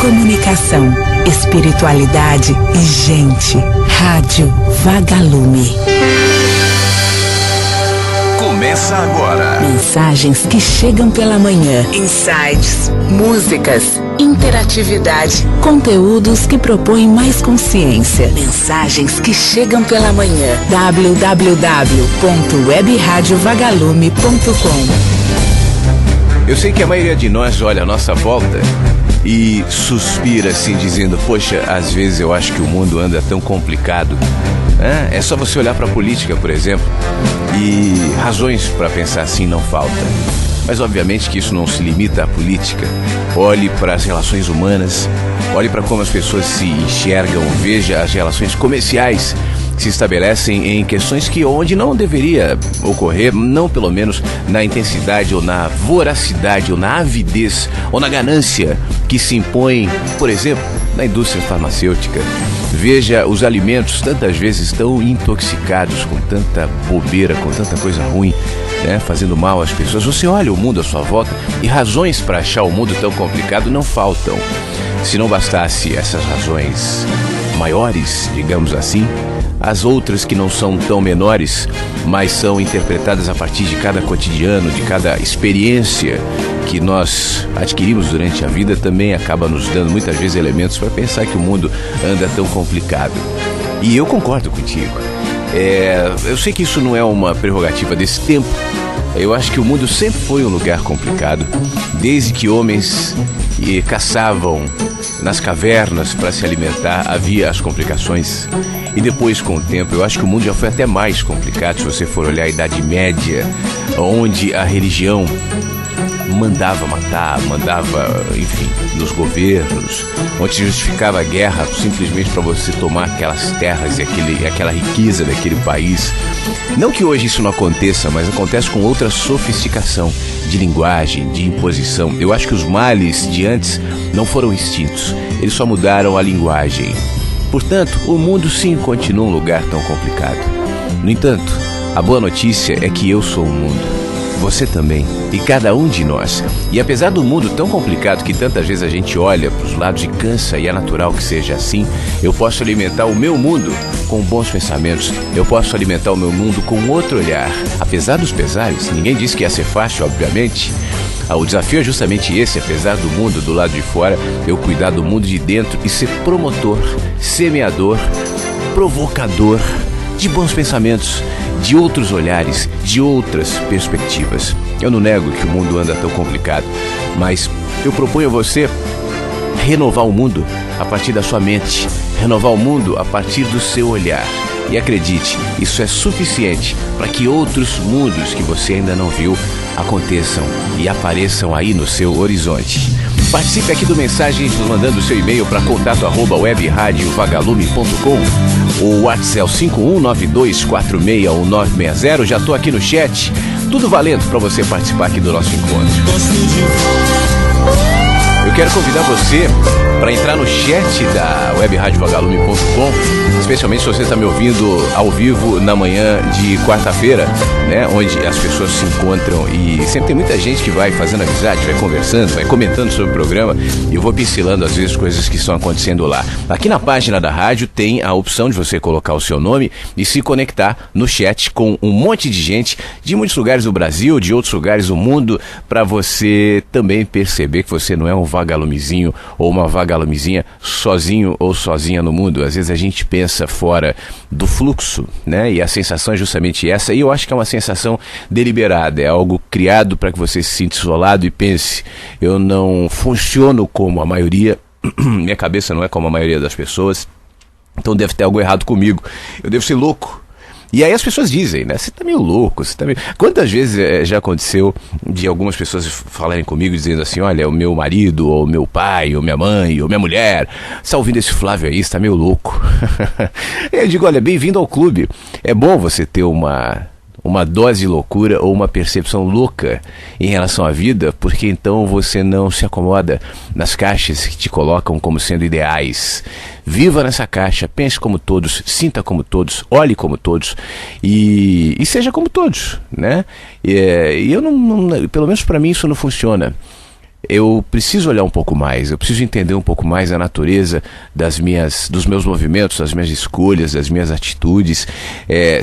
comunicação, espiritualidade e gente. Rádio Vagalume. Começa agora. Mensagens que chegam pela manhã. Insights, músicas, interatividade, conteúdos que propõem mais consciência. Mensagens que chegam pela manhã. www.webradiovagalume.com. Eu sei que a maioria de nós olha a nossa volta e suspira assim, dizendo: poxa, às vezes eu acho que o mundo anda tão complicado. É só você olhar para a política, por exemplo, e razões para pensar assim não faltam. Mas obviamente que isso não se limita à política. Olhe para as relações humanas, olhe para como as pessoas se enxergam, veja as relações comerciais que se estabelecem em questões que onde não deveria ocorrer, não pelo menos na intensidade ou na voracidade ou na avidez ou na ganância que se impõe, por exemplo, na indústria farmacêutica. Veja os alimentos tantas vezes tão intoxicados, com tanta bobeira, com tanta coisa ruim, né, fazendo mal às pessoas. Você olha o mundo à sua volta e razões para achar o mundo tão complicado não faltam. Se não bastasse essas razões maiores, digamos assim, as outras que não são tão menores, mas são interpretadas a partir de cada cotidiano, de cada experiência que nós adquirimos durante a vida, também acaba nos dando muitas vezes elementos para pensar que o mundo anda tão complicado. E eu concordo contigo. Eu sei que isso não é uma prerrogativa desse tempo. Eu acho que o mundo sempre foi um lugar complicado, desde que homens caçavam nas cavernas para se alimentar, havia as complicações. E depois, com o tempo, eu acho que o mundo já foi até mais complicado. Se você for olhar a Idade Média, onde a religião mandava matar, enfim, nos governos, onde se justificava a guerra simplesmente para você tomar aquelas terras e aquela riqueza daquele país. Não que hoje isso não aconteça, mas acontece com outra sofisticação de linguagem, de imposição. Eu acho que os males de antes não foram extintos, eles só mudaram a linguagem. Portanto, o mundo sim continua um lugar tão complicado. No entanto, a boa notícia é que eu sou o mundo. Você também, e cada um de nós. E apesar do mundo tão complicado que tantas vezes a gente olha para os lados e cansa, e é natural que seja assim, eu posso alimentar o meu mundo com bons pensamentos, eu posso alimentar o meu mundo com outro olhar. Apesar dos pesares, ninguém disse que ia ser fácil, obviamente. O desafio é justamente esse: apesar do mundo do lado de fora, eu cuidar do mundo de dentro e ser promotor, semeador, provocador de bons pensamentos, de outros olhares, de outras perspectivas. Eu não nego que o mundo anda tão complicado, mas eu proponho a você renovar o mundo a partir da sua mente, renovar o mundo a partir do seu olhar. E acredite, isso é suficiente para que outros mundos que você ainda não viu aconteçam e apareçam aí no seu horizonte. Participe aqui do Mensagens nos mandando o seu e-mail para contato@webradiovagalume.com. O WhatsApp é o 5192461960. Já estou aqui no chat, tudo valendo para você participar aqui do nosso encontro. Eu quero convidar você para entrar no chat da webradiovagalume.com, especialmente se você está me ouvindo ao vivo na manhã de quarta-feira, né, onde as pessoas se encontram e sempre tem muita gente que vai fazendo amizade, vai conversando, vai comentando sobre o programa, e eu vou pincelando às vezes coisas que estão acontecendo lá. Aqui na página da rádio tem a opção de você colocar o seu nome e se conectar no chat com um monte de gente de muitos lugares do Brasil, de outros lugares do mundo, para você também perceber que você não é um vagalumezinho ou uma vagalumezinha sozinho ou sozinha no mundo. Às vezes a gente pensa fora do fluxo, né? E a sensação é justamente essa, e eu acho que é uma sensação deliberada, é algo criado para que você se sinta isolado e pense: eu não funciono como a maioria, minha cabeça não é como a maioria das pessoas, então deve ter algo errado comigo, eu devo ser louco. E aí as pessoas dizem, né? Você tá meio louco, você tá meio... Quantas vezes já aconteceu de algumas pessoas falarem comigo dizendo assim: olha, o meu marido, ou meu pai, ou minha mãe, ou minha mulher, você tá ouvindo esse Flávio aí, você tá meio louco. Eu digo: olha, bem-vindo ao clube. É bom você ter uma dose de loucura ou uma percepção louca em relação à vida, porque então você não se acomoda nas caixas que te colocam como sendo ideais. Viva nessa caixa, pense como todos, sinta como todos, olhe como todos e seja como todos, né? E eu não, pelo menos para mim isso não funciona. eu preciso olhar um pouco mais, eu preciso entender um pouco mais a natureza dos meus movimentos, das minhas escolhas, das minhas atitudes.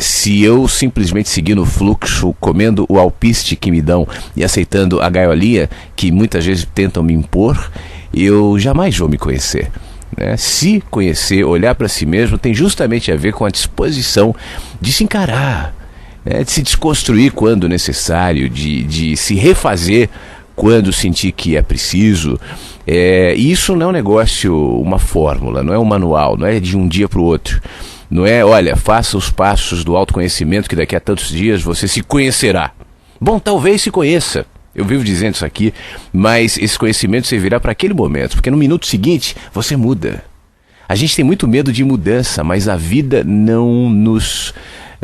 Se eu simplesmente seguir no fluxo, comendo o alpiste que me dão e aceitando a gaiolia que muitas vezes tentam me impor, eu jamais vou me conhecer. Se conhecer, olhar para si mesmo, tem justamente a ver com a disposição de se encarar, de se desconstruir quando necessário, de se refazer quando sentir que é preciso. E isso não é um negócio, uma fórmula, não é um manual, não é de um dia para o outro. Não é, olha, faça os passos do autoconhecimento que daqui a tantos dias você se conhecerá. Bom, talvez se conheça. Eu vivo dizendo isso aqui, mas esse conhecimento servirá para aquele momento, porque no minuto seguinte você muda. A gente tem muito medo de mudança, mas a vida não nos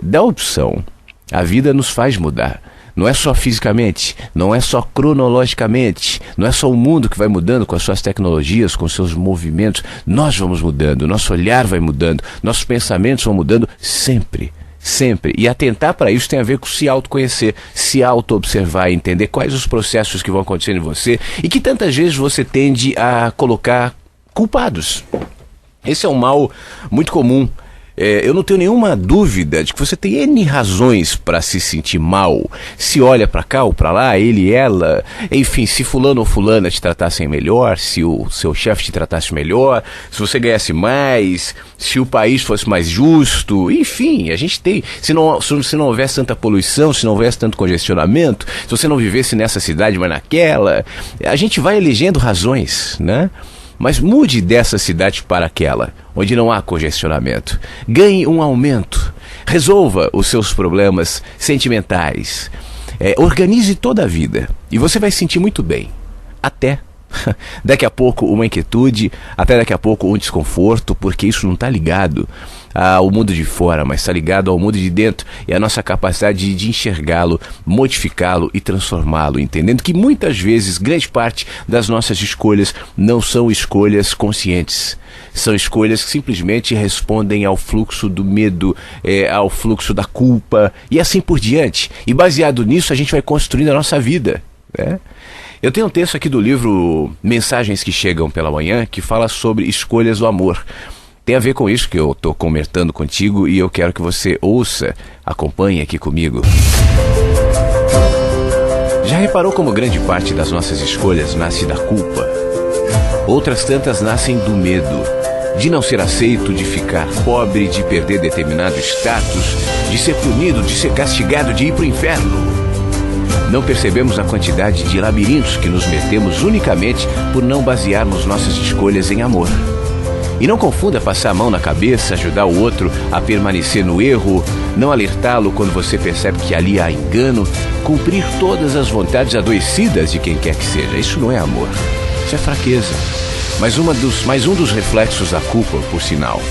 dá opção. A vida nos faz mudar. Não é só fisicamente, não é só cronologicamente, não é só o mundo que vai mudando com as suas tecnologias, com os seus movimentos. Nós vamos mudando, nosso olhar vai mudando, nossos pensamentos vão mudando sempre. Sempre. E atentar para isso tem a ver com se autoconhecer, se auto-observar, entender quais os processos que vão acontecendo em você e que tantas vezes você tende a colocar culpados. Esse é um mal muito comum. Eu não tenho nenhuma dúvida de que você tem N razões para se sentir mal. Se olha para cá ou para lá, ele, ela, enfim, se fulano ou fulana te tratassem melhor, se o seu chefe te tratasse melhor, se você ganhasse mais, se o país fosse mais justo, enfim, a gente tem, se não houvesse tanta poluição, se não houvesse tanto congestionamento, se você não vivesse nessa cidade, mas naquela, a gente vai elegendo razões, né? Mas mude dessa cidade para aquela, onde não há congestionamento. Ganhe um aumento. Resolva os seus problemas sentimentais. Organize toda a vida. E você vai se sentir muito bem. Até daqui a pouco uma inquietude, até daqui a pouco um desconforto, porque isso não está ligado ao mundo de fora, mas está ligado ao mundo de dentro e a nossa capacidade de enxergá-lo, modificá-lo e transformá-lo, entendendo que muitas vezes, grande parte das nossas escolhas não são escolhas conscientes. São escolhas que simplesmente respondem ao fluxo do medo, ao fluxo da culpa e assim por diante. E baseado nisso a gente vai construindo a nossa vida, né? Eu tenho um texto aqui do livro Mensagens que Chegam pela Manhã que fala sobre escolhas do amor. Tem a ver com isso que eu estou comentando contigo e eu quero que você ouça, acompanhe aqui comigo. Já reparou como grande parte das nossas escolhas nasce da culpa? Outras tantas nascem do medo, de não ser aceito, de ficar pobre, de perder determinado status, de ser punido, de ser castigado, de ir para o inferno. Não percebemos a quantidade de labirintos que nos metemos unicamente por não basearmos nossas escolhas em amor. E não confunda passar a mão na cabeça, ajudar o outro a permanecer no erro, não alertá-lo quando você percebe que ali há engano, cumprir todas as vontades adoecidas de quem quer que seja. Isso não é amor, isso é fraqueza. Mais um dos reflexos da culpa, por sinal.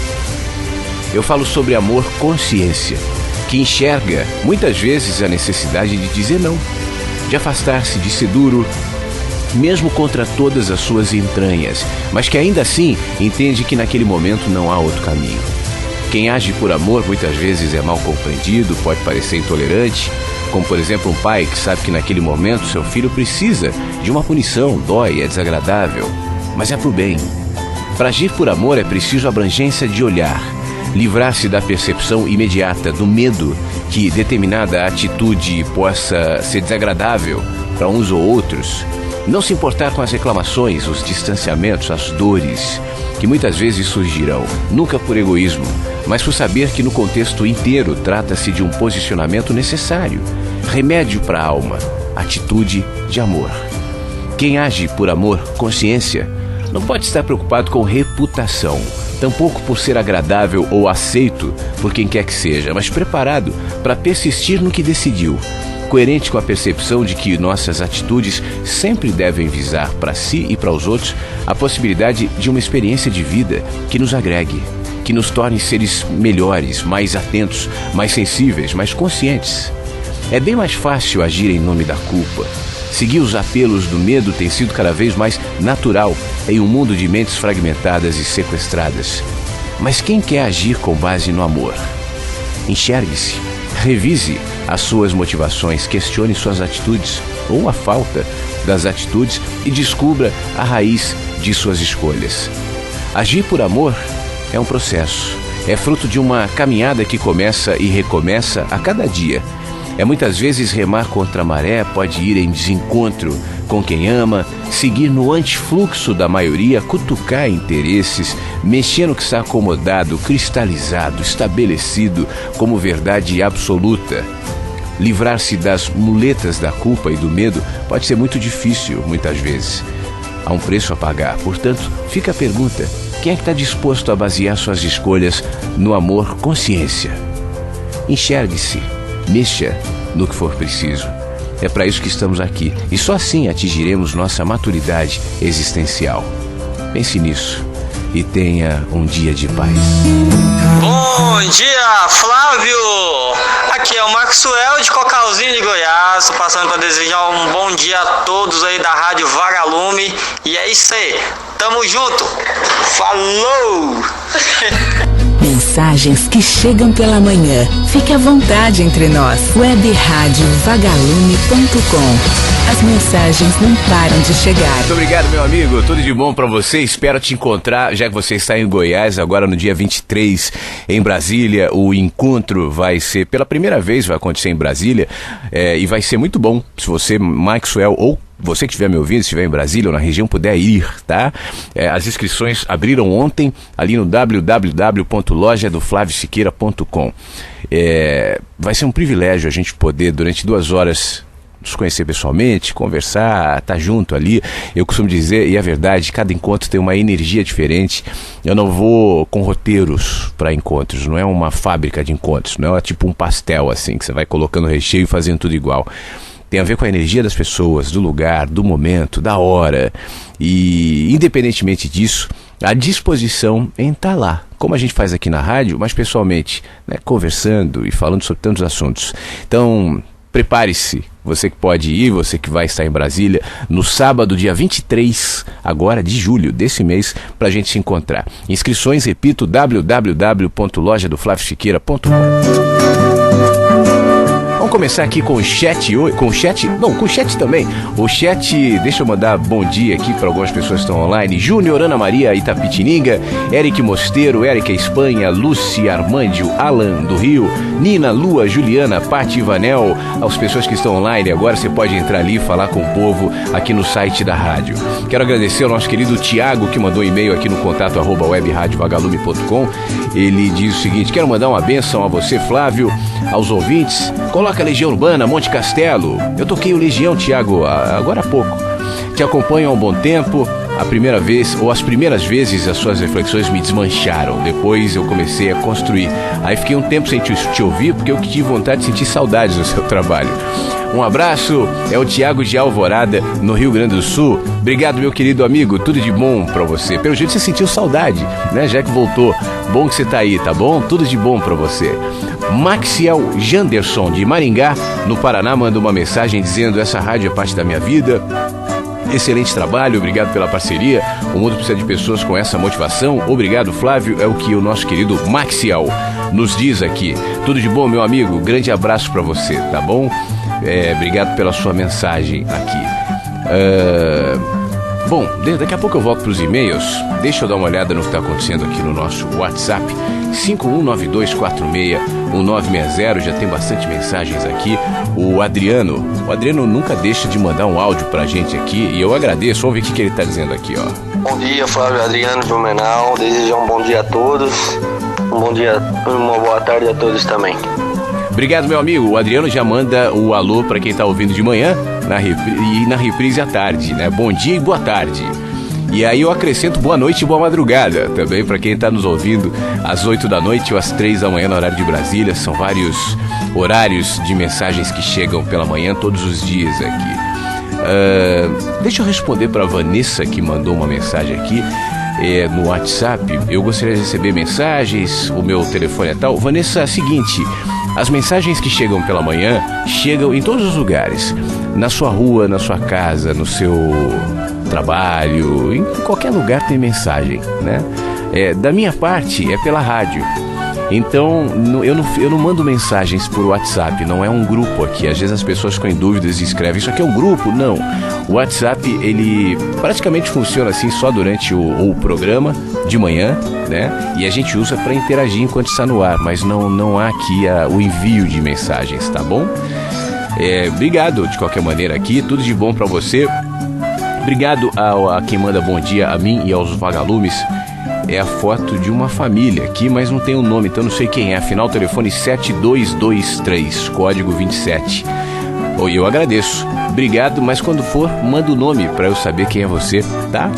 Eu falo sobre amor consciência, que enxerga muitas vezes a necessidade de dizer não, de afastar-se, de ser duro, mesmo contra todas as suas entranhas, mas que ainda assim entende que naquele momento não há outro caminho. Quem age por amor muitas vezes é mal compreendido, pode parecer intolerante, como por exemplo um pai que sabe que naquele momento seu filho precisa de uma punição, dói, é desagradável, mas é pro bem. Para agir por amor é preciso abrangência de olhar, livrar-se da percepção imediata, do medo que determinada atitude possa ser desagradável para uns ou outros. Não se importar com as reclamações, os distanciamentos, as dores, que muitas vezes surgirão, nunca por egoísmo, mas por saber que no contexto inteiro trata-se de um posicionamento necessário, remédio para a alma, atitude de amor. Quem age por amor, consciência, não pode estar preocupado com reputação, tampouco por ser agradável ou aceito por quem quer que seja, mas preparado para persistir no que decidiu, coerente com a percepção de que nossas atitudes sempre devem visar para si e para os outros a possibilidade de uma experiência de vida que nos agregue, que nos torne seres melhores, mais atentos, mais sensíveis, mais conscientes. É bem mais fácil agir em nome da culpa. Seguir os apelos do medo tem sido cada vez mais natural em um mundo de mentes fragmentadas e sequestradas. Mas quem quer agir com base no amor? Enxergue-se, revise as suas motivações, questione suas atitudes ou a falta das atitudes e descubra a raiz de suas escolhas. Agir por amor é um processo, é fruto de uma caminhada que começa e recomeça a cada dia. Muitas vezes remar contra a maré, pode ir em desencontro com quem ama, seguir no antifluxo da maioria, cutucar interesses, mexer no que está acomodado, cristalizado, estabelecido como verdade absoluta. Livrar-se das muletas da culpa e do medo pode ser muito difícil, muitas vezes. Há um preço a pagar, portanto, fica a pergunta: quem é que está disposto a basear suas escolhas no amor consciência? Enxergue-se. Mexa no que for preciso. É para isso que estamos aqui. E só assim atingiremos nossa maturidade existencial. Pense nisso e tenha um dia de paz. Bom dia, Flávio! Aqui é o Maxwell de Cocalzinho de Goiás, passando para desejar um bom dia a todos aí da Rádio Vagalume. E é isso aí, tamo junto! Falou! Mensagens que chegam pela manhã. Fique à vontade entre nós. webradiovagalume.com. As mensagens não param de chegar. Muito obrigado, meu amigo. Tudo de bom pra você. Espero te encontrar, já que você está em Goiás, agora no dia 23, em Brasília. O encontro vai ser, pela primeira vez, vai acontecer em Brasília. E vai ser muito bom. Se você, Maxwell, ou você que estiver me ouvindo, se estiver em Brasília ou na região, puder ir, tá? As inscrições abriram ontem ali no www.lojadoflaviosiqueira.com. Vai ser um privilégio a gente poder, durante 2 horas, nos conhecer pessoalmente, conversar, estar junto ali. Eu costumo dizer, e é verdade, cada encontro tem uma energia diferente. Eu não vou com roteiros para encontros, não é uma fábrica de encontros, não é tipo um pastel assim, que você vai colocando recheio e fazendo tudo igual. Tem a ver com a energia das pessoas, do lugar, do momento, da hora. E, independentemente disso, a disposição em estar lá, como a gente faz aqui na rádio, mas pessoalmente, né, conversando e falando sobre tantos assuntos. Então, prepare-se, você que pode ir, você que vai estar em Brasília, no sábado, dia 23, agora de julho desse mês, para a gente se encontrar. Inscrições, repito, www.lojadoflaviosiqueira.com. Vamos começar aqui com o chat, com o chat também. O chat, deixa eu mandar bom dia aqui para algumas pessoas que estão online. Júnior, Ana Maria, Itapetininga, Eric Mosteiro, Érica Espanha, Lúcia Armândio, Alan do Rio, Nina, Lua, Juliana, Pati, Ivanel. As pessoas que estão online agora, você pode entrar ali e falar com o povo aqui no site da rádio. Quero agradecer ao nosso querido Tiago, que mandou um e-mail aqui no contato@webradiovagalume.com. Ele diz o seguinte: quero mandar uma bênção a você, Flávio, aos ouvintes. Coloca a Legião Urbana, Monte Castelo. Eu toquei o Legião, Tiago, agora há pouco. Te acompanho há um bom tempo. A primeira vez, ou as primeiras vezes, as suas reflexões me desmancharam. Depois eu comecei a construir. Aí fiquei um tempo sem te ouvir, porque eu tive vontade de sentir saudades do seu trabalho. Um abraço, é o Tiago de Alvorada, no Rio Grande do Sul. Obrigado, meu querido amigo, tudo de bom pra você. Pelo jeito você sentiu saudade, né, já que voltou. Bom que você tá aí, tá bom? Tudo de bom pra você. Maxiel Janderson, de Maringá, no Paraná, manda uma mensagem dizendo: essa rádio é parte da minha vida. Excelente trabalho, obrigado pela parceria. O mundo precisa de pessoas com essa motivação. Obrigado, Flávio, é o que o nosso querido Maxiel nos diz aqui. Tudo de bom, meu amigo, grande abraço pra você, tá bom? Obrigado pela sua mensagem aqui. Bom, daqui a pouco eu volto para os e-mails. Deixa eu dar uma olhada no que está acontecendo aqui no nosso WhatsApp 5192461960. Já tem bastante mensagens aqui. O Adriano nunca deixa de mandar um áudio pra gente aqui, e eu agradeço. Vamos ver o que ele está dizendo aqui, ó. Bom dia, Flávio, Adriano de Blumenau. Desejo um bom dia a todos. Um bom dia, uma boa tarde a todos também. Obrigado, meu amigo. O Adriano já manda o alô para quem está ouvindo de manhã e na reprise à tarde, né? Bom dia e boa tarde. E aí eu acrescento boa noite e boa madrugada também para quem está nos ouvindo às 8 da noite ou às 3 da manhã no horário de Brasília. São vários horários de mensagens que chegam pela manhã todos os dias aqui. Deixa eu responder para a Vanessa, que mandou uma mensagem aqui no WhatsApp. Eu gostaria de receber mensagens, o meu telefone é tal. Vanessa, é o seguinte: as mensagens que chegam pela manhã chegam em todos os lugares. Na sua rua, na sua casa, no seu trabalho, em qualquer lugar tem mensagem, né? Da minha parte é pela rádio. Então, eu não mando mensagens por WhatsApp, não é um grupo aqui. Às vezes as pessoas ficam em dúvidas e escrevem, isso aqui é um grupo? Não. O WhatsApp, ele praticamente funciona assim só durante o programa de manhã, né? E a gente usa para interagir enquanto está no ar, mas não há aqui o envio de mensagens, tá bom? Obrigado de qualquer maneira aqui, tudo de bom para você. Obrigado a quem manda bom dia a mim e aos vagalumes. É a foto de uma família aqui, mas não tem um nome, então não sei quem é. Afinal, telefone 7223, código 27. Eu agradeço. Obrigado, mas quando for, manda o nome para eu saber quem é você, tá?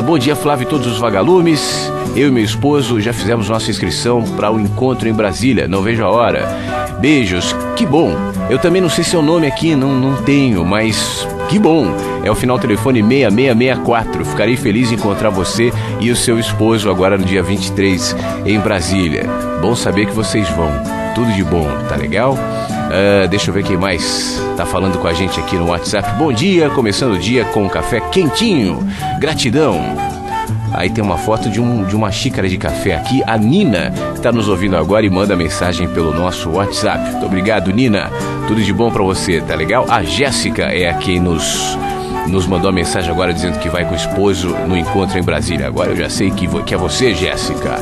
Bom dia, Flávio e todos os vagalumes. Eu e meu esposo já fizemos nossa inscrição para o encontro em Brasília. Não vejo a hora. Beijos. Que bom. Eu também não sei seu nome aqui, não tenho, mas que bom. É o final telefone 6664. Ficarei feliz em encontrar você e o seu esposo agora no dia 23 em Brasília. Bom saber que vocês vão. Tudo de bom, tá legal? Deixa eu ver quem mais tá falando com a gente aqui no WhatsApp. Bom dia, começando o dia com um café quentinho. Gratidão. Aí tem uma foto de uma xícara de café aqui. A Nina está nos ouvindo agora e manda mensagem pelo nosso WhatsApp. Muito obrigado, Nina. Tudo de bom para você, tá legal? A Jéssica é a quem nos mandou a mensagem agora dizendo que vai com o esposo no encontro em Brasília. Agora eu já sei que é você, Jéssica.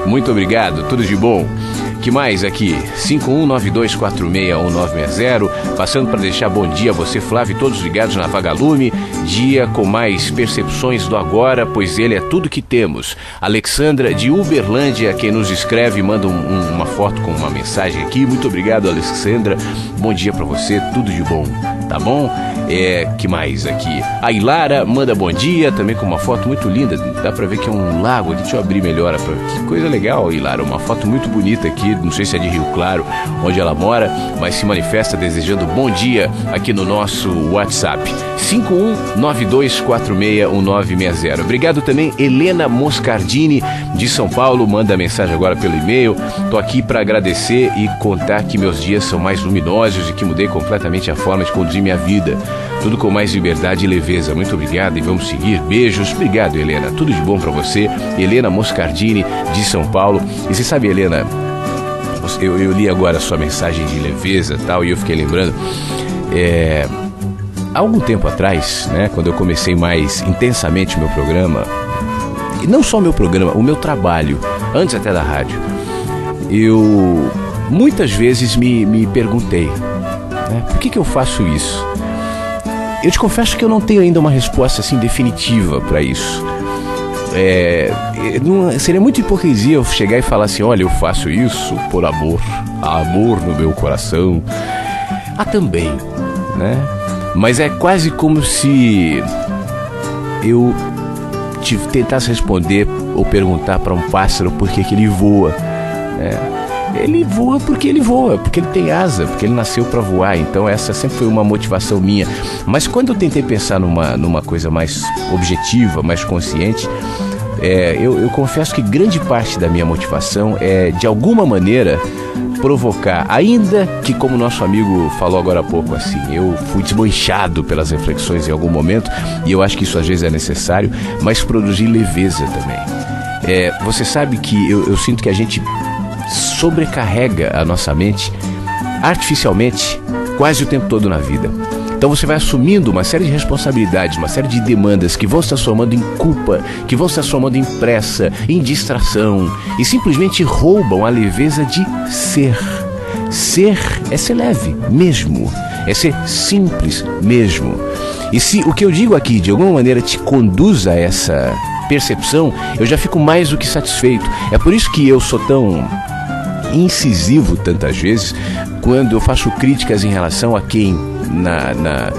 Muito obrigado, tudo de bom. Que mais aqui? 5192461960. Passando para deixar bom dia a você, Flávio, e todos ligados na Vagalume. Dia com mais percepções do agora, pois ele é tudo que temos. Alexandra de Uberlândia, quem nos escreve, manda uma foto com uma mensagem aqui. Muito obrigado, Alexandra. Bom dia para você, tudo de bom, tá bom? Que mais aqui? A Ilara manda bom dia, também com uma foto muito linda. Dá para ver que é um lago aqui. Deixa eu abrir melhor. Que coisa legal, Ilara. Uma foto muito bonita aqui. Não sei se é de Rio Claro, onde ela mora, mas se manifesta desejando bom dia aqui no nosso WhatsApp 5192461960. Obrigado também, Helena Moscardini de São Paulo, manda mensagem agora pelo e-mail. Tô aqui para agradecer e contar que meus dias são mais luminosos e que mudei completamente a forma de conduzir minha vida. Tudo com mais liberdade e leveza. Muito obrigado e vamos seguir. Beijos. Obrigado, Helena. Tudo de bom para você. Helena Moscardini de São Paulo. E você sabe, Helena, eu li agora a sua mensagem de leveza e tal, e eu fiquei lembrando, há algum tempo atrás, né, quando eu comecei mais intensamente o meu programa, e não só o meu programa, o meu trabalho, antes até da rádio, eu muitas vezes me perguntei, né, por que eu faço isso? Eu te confesso que eu não tenho ainda uma resposta assim definitiva para isso. Seria muita hipocrisia eu chegar e falar assim: olha, eu faço isso por amor, há amor no meu coração. Há também, né? Mas é quase como se eu tentasse responder ou perguntar para um pássaro por que ele voa. Ele voa, porque ele tem asa, porque ele nasceu para voar. Então essa sempre foi uma motivação minha. Mas quando eu tentei pensar numa coisa mais objetiva, mais consciente, eu confesso que grande parte da minha motivação é, de alguma maneira, provocar, ainda que, como nosso amigo falou agora há pouco, assim, eu fui desmanchado pelas reflexões em algum momento, e eu acho que isso às vezes é necessário, mas produzir leveza também. Você sabe que eu sinto que a gente sobrecarrega a nossa mente artificialmente quase o tempo todo na vida. Então você vai assumindo uma série de responsabilidades, uma série de demandas que vão se transformando em culpa, que vão se transformando em pressa, em distração, e simplesmente roubam a leveza de ser. Ser é ser leve mesmo, é ser simples mesmo. E se o que eu digo aqui de alguma maneira te conduz a essa percepção, eu já fico mais do que satisfeito. É por isso que eu sou tão incisivo tantas vezes quando eu faço críticas em relação a quem na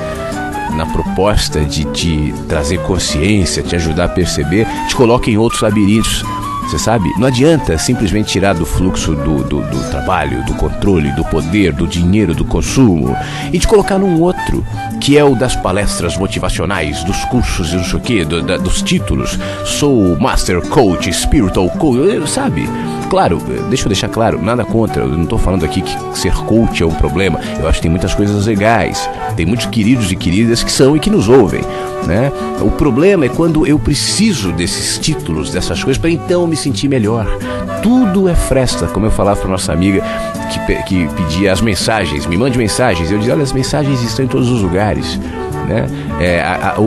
proposta de te trazer consciência, te ajudar a perceber, te coloca em outros labirintos. Você sabe? Não adianta simplesmente tirar do fluxo do trabalho, do controle, do poder, do dinheiro, do consumo e te colocar num outro, que é o das palestras motivacionais, dos cursos e não sei o quê, dos títulos. Sou Master Coach, Spiritual Coach, sabe? Claro, deixa eu deixar claro, nada contra, eu não estou falando aqui que ser coach é um problema. Eu acho que tem muitas coisas legais, tem muitos queridos e queridas que são e que nos ouvem, né? O problema é quando eu preciso desses títulos, dessas coisas, para então me sentir melhor. Tudo é fresta, como eu falava para nossa amiga que pedia as mensagens, me mande mensagens. Eu dizia, olha, as mensagens estão em todos os lugares, né?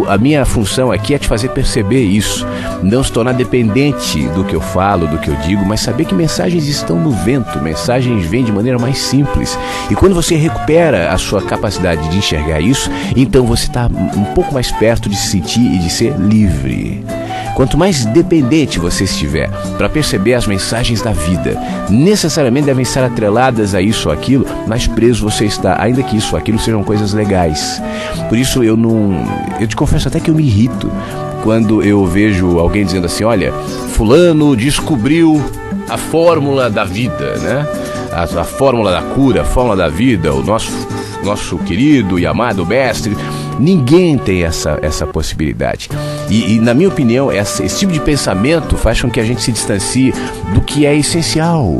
A minha função aqui é te fazer perceber isso, não se tornar dependente do que eu falo, do que eu digo, mas saber que mensagens estão no vento, mensagens vêm de maneira mais simples. E quando você recupera a sua capacidade de enxergar isso, então você está um pouco mais perto de se sentir e de ser livre. Quanto mais dependente você estiver para perceber as mensagens da vida, necessariamente devem estar atreladas a isso ou aquilo, mais preso você está, ainda que isso ou aquilo sejam coisas legais. Por isso eu te confesso até que eu me irrito quando eu vejo alguém dizendo assim, olha, fulano descobriu a fórmula da vida, né? A fórmula da cura, a fórmula da vida, o nosso querido e amado mestre. Ninguém tem essa possibilidade. E na minha opinião, esse tipo de pensamento faz com que a gente se distancie do que é essencial,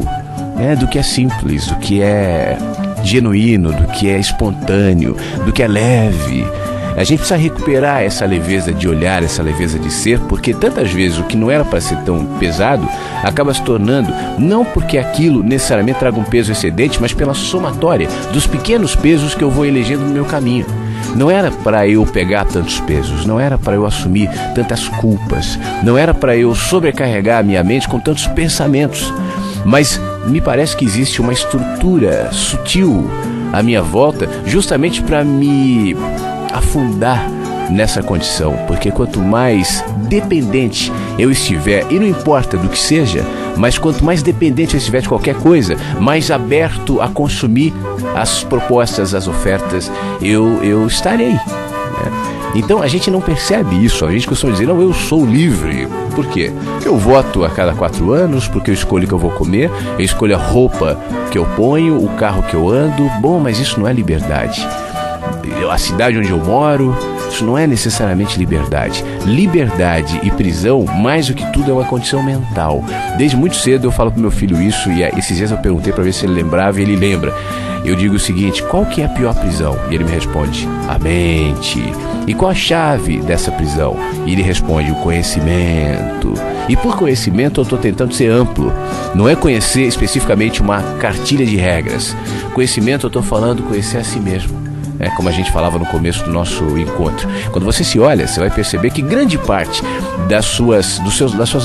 né? Do que é simples, do que é genuíno, do que é espontâneo, do que é leve. A gente precisa recuperar essa leveza de olhar, essa leveza de ser, porque tantas vezes o que não era para ser tão pesado acaba se tornando, não porque aquilo necessariamente traga um peso excedente, mas pela somatória dos pequenos pesos que eu vou elegendo no meu caminho. Não era para eu pegar tantos pesos, não era para eu assumir tantas culpas, não era para eu sobrecarregar a minha mente com tantos pensamentos, mas me parece que existe uma estrutura sutil à minha volta justamente para me afundar nessa condição, porque quanto mais dependente eu estiver, e não importa do que seja, mas quanto mais dependente eu estiver de qualquer coisa, mais aberto a consumir as propostas, as ofertas, eu estarei, né? Então a gente não percebe isso, a gente costuma dizer, não, eu sou livre. Por quê? Porque eu voto a cada 4 anos, porque eu escolho o que eu vou comer, eu escolho a roupa que eu ponho, o carro que eu ando. Bom, mas isso não é liberdade. A cidade onde eu moro, isso não é necessariamente liberdade. Liberdade e prisão, mais do que tudo, é uma condição mental. Desde muito cedo eu falo pro meu filho isso, e esses dias eu perguntei para ver se ele lembrava, e ele lembra. Eu digo o seguinte, qual que é a pior prisão? E ele me responde, a mente. E qual a chave dessa prisão? E ele responde, o conhecimento. E por conhecimento eu estou tentando ser amplo. Não é conhecer especificamente uma cartilha de regras. Conhecimento eu estou falando conhecer a si mesmo. É como a gente falava no começo do nosso encontro. Quando você se olha, você vai perceber que grande parte das suas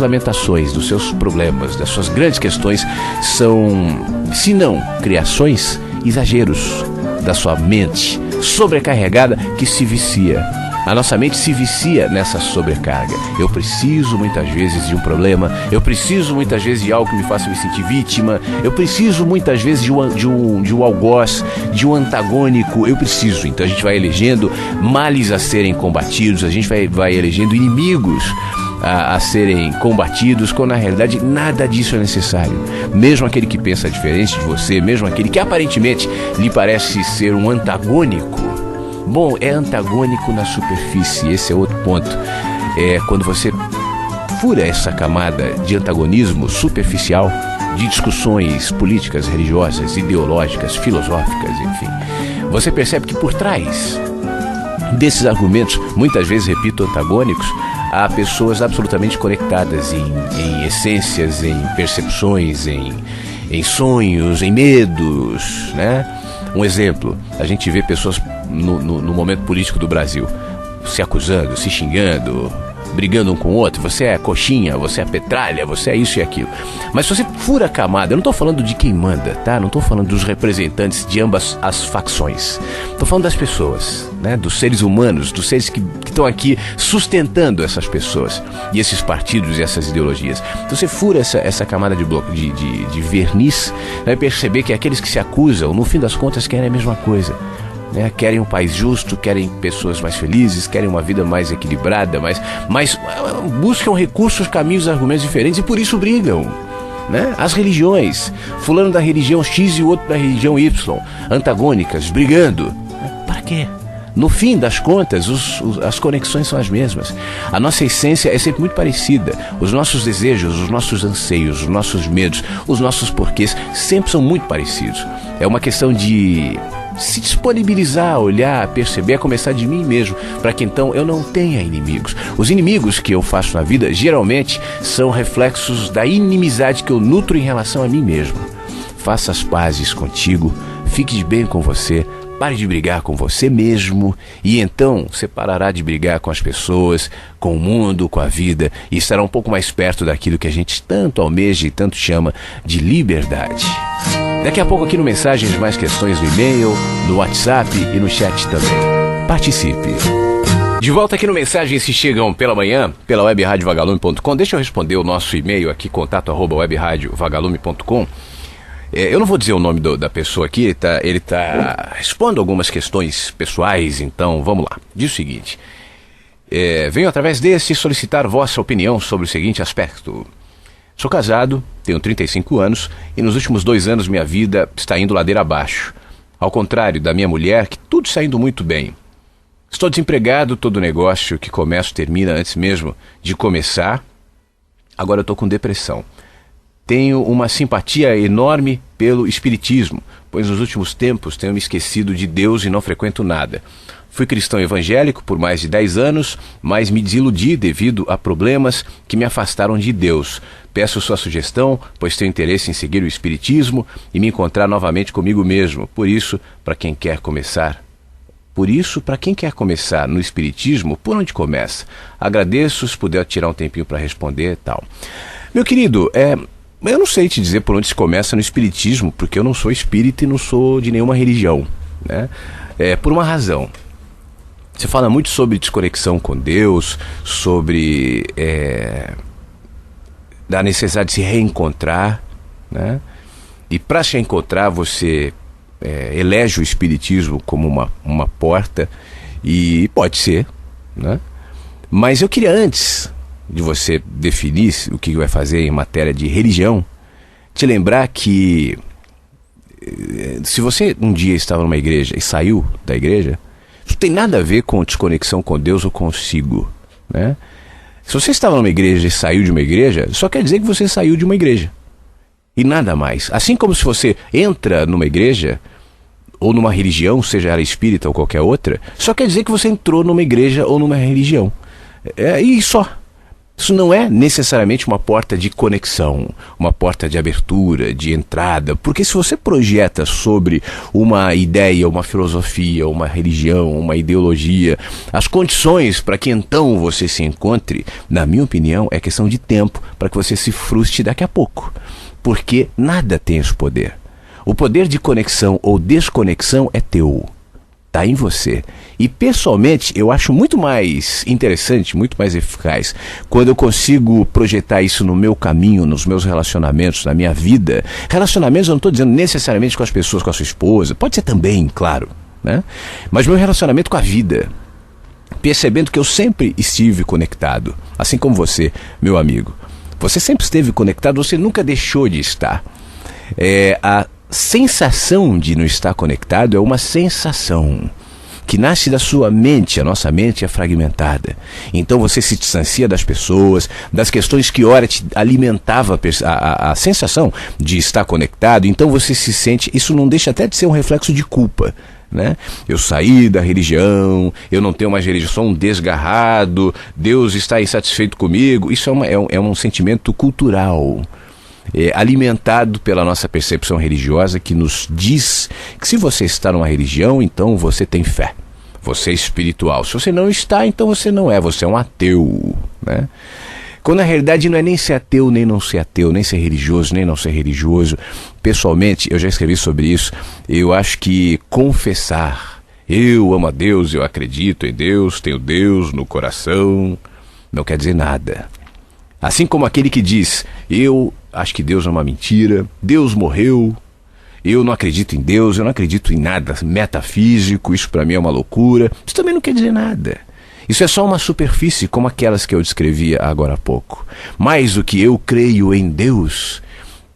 lamentações, dos seus problemas, das suas grandes questões são, se não criações, exageros da sua mente sobrecarregada que se vicia. A nossa mente se vicia nessa sobrecarga. Eu preciso muitas vezes de um problema, eu preciso muitas vezes de algo que me faça me sentir vítima, eu preciso muitas vezes de um algoz, de um antagônico, eu preciso. Então a gente vai elegendo males a serem combatidos, a gente vai elegendo inimigos a serem combatidos, quando na realidade nada disso é necessário. Mesmo aquele que pensa diferente de você, mesmo aquele que aparentemente lhe parece ser um antagônico, bom, é antagônico na superfície. Esse é outro ponto. É quando você fura essa camada de antagonismo superficial, de discussões políticas, religiosas, ideológicas, filosóficas, enfim, você percebe que por trás desses argumentos, muitas vezes, repito, antagônicos, há pessoas absolutamente conectadas em essências, em percepções, em sonhos, em medos, né? Um exemplo, a gente vê pessoas no momento político do Brasil se acusando, se xingando, brigando um com o outro. Você é coxinha, você é petralha, você é isso e aquilo. Mas se você fura a camada, eu não estou falando de quem manda, tá? Não estou falando dos representantes de ambas as facções. Estou falando das pessoas, né? Dos seres humanos, dos seres que estão aqui sustentando essas pessoas e esses partidos e essas ideologias. Então você fura essa camada de verniz, vai perceber que aqueles que se acusam, no fim das contas, querem a mesma coisa. Querem um país justo, querem pessoas mais felizes, querem uma vida mais equilibrada, mas buscam recursos, caminhos, argumentos diferentes e por isso brigam, né? As religiões, fulano da religião X e o outro da religião Y, antagônicas, brigando. Para quê? No fim das contas, as conexões são as mesmas. A nossa essência é sempre muito parecida. Os nossos desejos, os nossos anseios, os nossos medos, os nossos porquês sempre são muito parecidos. É uma questão de se disponibilizar, olhar, perceber, começar de mim mesmo, para que então eu não tenha inimigos. Os inimigos que eu faço na vida geralmente são reflexos da inimizade que eu nutro em relação a mim mesmo. Faça as pazes contigo, fique de bem com você, pare de brigar com você mesmo e então você parará de brigar com as pessoas, com o mundo, com a vida e estará um pouco mais perto daquilo que a gente tanto almeja e tanto chama de liberdade. Daqui a pouco aqui no Mensagens Mais Questões no e-mail, no WhatsApp e no chat também. Participe! De volta aqui no Mensagens que Chegam pela Manhã, pela webradiovagalume.com. Deixa eu responder o nosso e-mail aqui, contato@webradiovagalume.com. Eu não vou dizer o nome da pessoa aqui, ele tá respondo algumas questões pessoais, então vamos lá. Diz o seguinte: venho através desse solicitar vossa opinião sobre o seguinte aspecto. Sou casado, tenho 35 anos e nos últimos 2 anos minha vida está indo ladeira abaixo. Ao contrário da minha mulher, que tudo está indo muito bem. Estou desempregado, todo negócio que começo termina antes mesmo de começar. Agora eu estou com depressão. Tenho uma simpatia enorme pelo espiritismo, pois nos últimos tempos tenho me esquecido de Deus e não frequento nada. Fui cristão evangélico por mais de 10 anos, mas me desiludi devido a problemas que me afastaram de Deus. Peço sua sugestão, pois tenho interesse em seguir o espiritismo e me encontrar novamente comigo mesmo. Por isso, para quem quer começar no espiritismo, por onde começa? Agradeço se puder tirar um tempinho para responder e tal. Meu querido, eu não sei te dizer por onde se começa no espiritismo, porque eu não sou espírita e não sou de nenhuma religião, né? Por uma razão. Você fala muito sobre desconexão com Deus, sobre da necessidade de se reencontrar, né? E para se reencontrar você elege o espiritismo como uma porta, e pode ser, né? Mas eu queria, antes de você definir o que vai fazer em matéria de religião, te lembrar que se você um dia estava numa igreja e saiu da igreja, isso tem nada a ver com desconexão com Deus ou consigo, né? Se você estava numa igreja e saiu de uma igreja, só quer dizer que você saiu de uma igreja e nada mais. Assim como se você entra numa igreja ou numa religião, seja ela espírita ou qualquer outra, só quer dizer que você entrou numa igreja ou numa religião. E só. Isso não é necessariamente uma porta de conexão, uma porta de abertura, de entrada, porque se você projeta sobre uma ideia, uma filosofia, uma religião, uma ideologia, as condições para que então você se encontre, na minha opinião, é questão de tempo para que você se frustre daqui a pouco, porque nada tem esse poder. O poder de conexão ou desconexão é teu. Está em você. E pessoalmente eu acho muito mais interessante, muito mais eficaz quando eu consigo projetar isso no meu caminho, nos meus relacionamentos, na minha vida. Relacionamentos eu não estou dizendo necessariamente com as pessoas, com a sua esposa, pode ser também, claro, né? Mas meu relacionamento com a vida, percebendo que eu sempre estive conectado, assim como você, meu amigo. Você sempre esteve conectado, você nunca deixou de estar. A sensação de não estar conectado é uma sensação que nasce da sua mente. A nossa mente é fragmentada. Então você se distancia das pessoas, das questões que ora te alimentava a sensação de estar conectado. Então você se sente, isso não deixa até de ser um reflexo de culpa, né? Eu saí da religião, eu não tenho mais religião, sou um desgarrado, Deus está insatisfeito comigo. Isso é um sentimento cultural, alimentado pela nossa percepção religiosa, que nos diz que se você está numa religião, então você tem fé, você é espiritual. Se você não está, então você não é, você é um ateu, né? Quando na realidade não é nem ser ateu, nem não ser ateu, nem ser religioso, nem não ser religioso. Pessoalmente, eu já escrevi sobre isso, eu acho que confessar, eu amo a Deus, eu acredito em Deus, tenho Deus no coração, não quer dizer nada. Assim como aquele que diz, eu acho que Deus é uma mentira, Deus morreu, eu não acredito em Deus, eu não acredito em nada metafísico, isso para mim é uma loucura. Isso também não quer dizer nada. Isso é só uma superfície como aquelas que eu descrevia agora há pouco. Mais do que eu creio em Deus,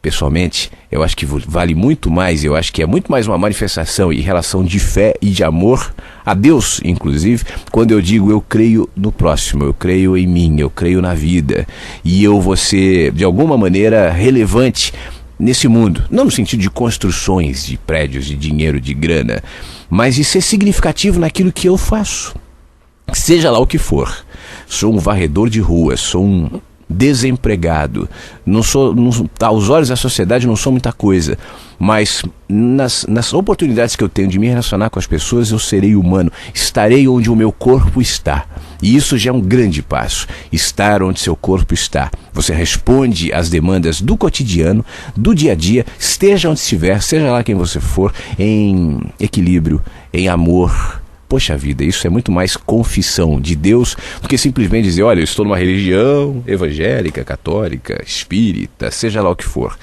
pessoalmente, eu acho que vale muito mais, eu acho que é muito mais uma manifestação em relação de fé e de amor a Deus, inclusive, quando eu digo eu creio no próximo, eu creio em mim, eu creio na vida, e eu vou ser, de alguma maneira, relevante nesse mundo, não no sentido de construções, de prédios, de dinheiro, de grana, mas de ser significativo naquilo que eu faço, seja lá o que for. Sou um varredor de rua, sou um desempregado, aos olhos da sociedade não sou muita coisa, mas nas oportunidades que eu tenho de me relacionar com as pessoas, eu serei humano, estarei onde o meu corpo está, e isso já é um grande passo. Estar onde seu corpo está, você responde às demandas do cotidiano, do dia a dia, esteja onde estiver, seja lá quem você for, em equilíbrio, em amor. Poxa vida, isso é muito mais confissão de Deus do que simplesmente dizer, olha, eu estou numa religião evangélica, católica, espírita, seja lá o que for.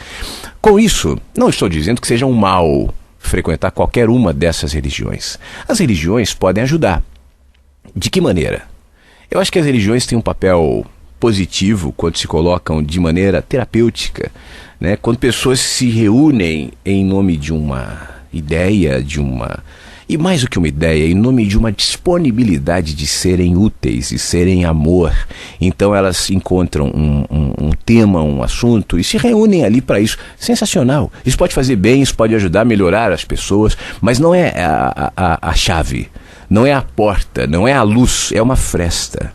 Com isso, não estou dizendo que seja um mal frequentar qualquer uma dessas religiões. As religiões podem ajudar. De que maneira? Eu acho que as religiões têm um papel positivo quando se colocam de maneira terapêutica, né? Quando pessoas se reúnem em nome de uma ideia, e mais do que uma ideia, em nome de uma disponibilidade de serem úteis e serem amor. Então elas encontram um tema, um assunto e se reúnem ali para isso. Sensacional. Isso pode fazer bem, isso pode ajudar a melhorar as pessoas, mas não é a chave, não é a porta, não é a luz, é uma fresta.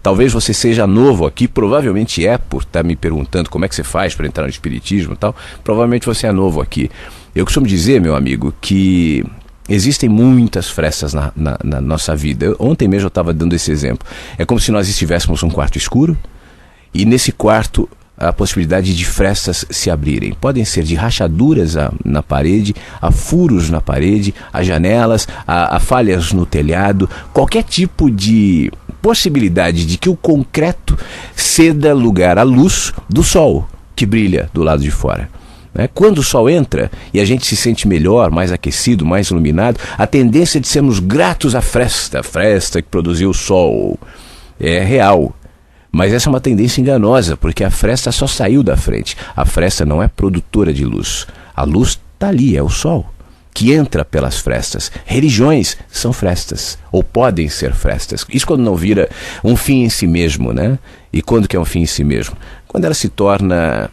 Talvez você seja novo aqui, provavelmente é, por estar me perguntando como é que você faz para entrar no espiritismo e tal, provavelmente você é novo aqui. Eu costumo dizer, meu amigo, que existem muitas frestas na nossa vida. Ontem mesmo eu estava dando esse exemplo. É como se nós estivéssemos num quarto escuro e nesse quarto a possibilidade de frestas se abrirem. Podem ser de rachaduras na parede, a furos na parede, a janelas, a falhas no telhado, qualquer tipo de possibilidade de que o concreto ceda lugar à luz do sol que brilha do lado de fora. Quando o sol entra e a gente se sente melhor, mais aquecido, mais iluminado, a tendência de sermos gratos à fresta, a fresta que produziu o sol, é real. Mas essa é uma tendência enganosa, porque a fresta só saiu da frente. A fresta não é produtora de luz. A luz está ali, é o sol, que entra pelas frestas. Religiões são frestas, ou podem ser frestas. Isso quando não vira um fim em si mesmo, né? E quando que é um fim em si mesmo? Quando ela se torna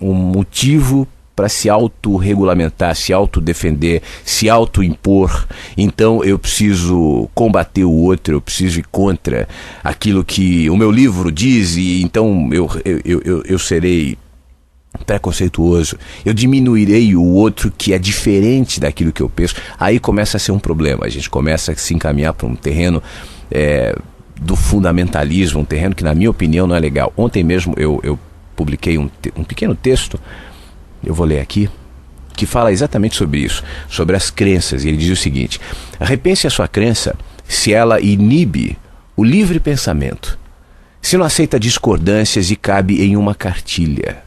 um motivo para se autorregulamentar, se autodefender, se autoimpor. Então eu preciso combater o outro, eu preciso ir contra aquilo que o meu livro diz, e então eu serei preconceituoso, eu diminuirei o outro que é diferente daquilo que eu penso. Aí começa a ser um problema, a gente começa a se encaminhar para um terreno do fundamentalismo, um terreno que na minha opinião não é legal. Ontem mesmo eu publiquei um pequeno texto, eu vou ler aqui, que fala exatamente sobre isso, sobre as crenças, e ele diz o seguinte: repense a sua crença se ela inibe o livre pensamento, se não aceita discordâncias e cabe em uma cartilha.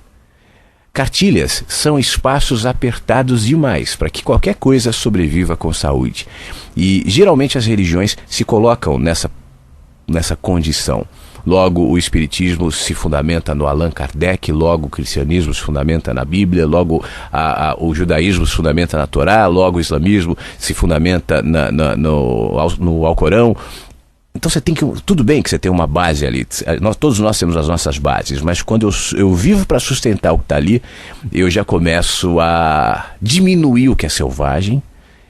Cartilhas são espaços apertados demais para que qualquer coisa sobreviva com saúde, e geralmente as religiões se colocam nessa condição. Logo o espiritismo se fundamenta no Allan Kardec, logo o cristianismo se fundamenta na Bíblia, logo o judaísmo se fundamenta na Torá, logo o islamismo se fundamenta no Alcorão. Então você tem que, tudo bem que você tem uma base ali, todos nós temos as nossas bases, mas quando eu vivo para sustentar o que está ali, eu já começo a diminuir o que é selvagem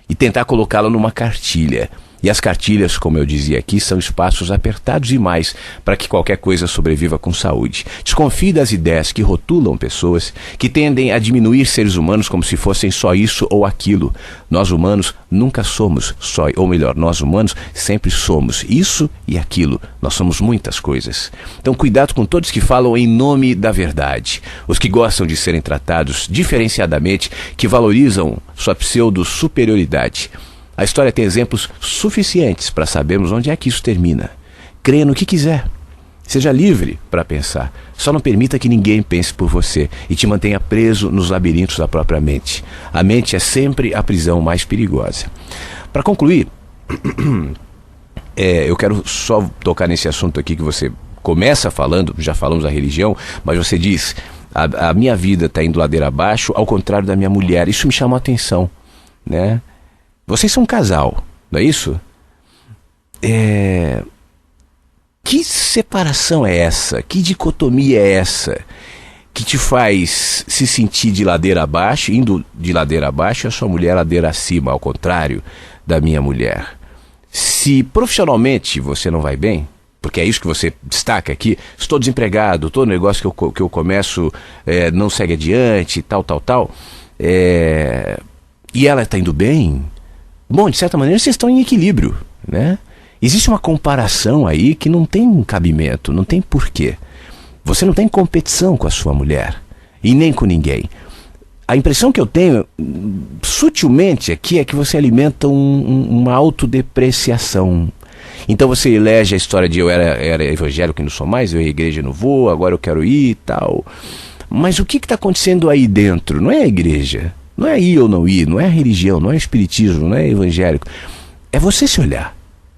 e tentar colocá-lo numa cartilha. E as cartilhas, como eu dizia aqui, são espaços apertados demais para que qualquer coisa sobreviva com saúde. Desconfie das ideias que rotulam pessoas, que tendem a diminuir seres humanos como se fossem só isso ou aquilo. Nós humanos nunca somos só, ou melhor, nós humanos sempre somos isso e aquilo. Nós somos muitas coisas. Então cuidado com todos que falam em nome da verdade. Os que gostam de serem tratados diferenciadamente, que valorizam sua pseudo-superioridade. A história tem exemplos suficientes para sabermos onde é que isso termina. Creia no que quiser. Seja livre para pensar. Só não permita que ninguém pense por você e te mantenha preso nos labirintos da própria mente. A mente é sempre a prisão mais perigosa. Para concluir, eu quero só tocar nesse assunto aqui que você começa falando, já falamos da religião, mas você diz, a minha vida está indo ladeira abaixo, ao contrário da minha mulher. Isso me chama a atenção, né? Vocês são um casal, não é isso? Que separação é essa? Que dicotomia é essa? que te faz se sentir de ladeira abaixo, indo de ladeira abaixo, e a sua mulher ladeira acima, ao contrário da minha mulher. Se profissionalmente você não vai bem, porque é isso que você destaca aqui, estou desempregado, todo negócio que eu começo não segue adiante, tal, e ela está indo bem, bom, de certa maneira vocês estão em equilíbrio, né? Existe uma comparação aí que não tem cabimento, não tem porquê. Você não tem competição com a sua mulher e nem com ninguém. A impressão que eu tenho, sutilmente aqui, é que você alimenta uma autodepreciação. Então você elege a história de eu era evangélico e não sou mais, eu ia à igreja e não vou, agora eu quero ir e tal. Mas o que está acontecendo aí dentro? Não é a igreja, não é ir ou não ir, não é a religião, não é o espiritismo, não é evangélico. É você se olhar,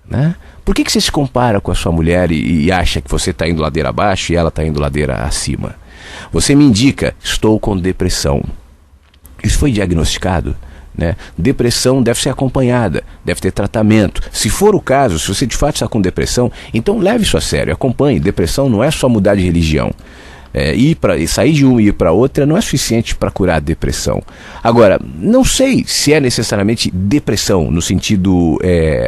né? Por que você se compara com a sua mulher e acha que você está indo ladeira abaixo e ela está indo ladeira acima? Você me indica, estou com depressão. Isso foi diagnosticado, né? Depressão deve ser acompanhada, deve ter tratamento. Se for o caso, se você de fato está com depressão, então leve isso a sério, acompanhe. Depressão não é só mudar de religião. Sair de uma e ir para outra não é suficiente para curar a depressão. Agora, não sei se é necessariamente depressão no sentido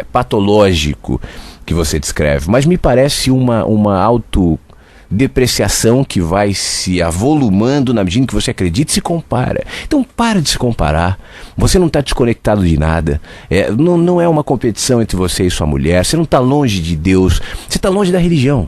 patológico que você descreve, mas me parece uma autodepreciação que vai se avolumando na medida que você acredita e se compara. Então para de se comparar, você não está desconectado de nada, não é uma competição entre você e sua mulher, você não está longe de Deus, você está longe da religião.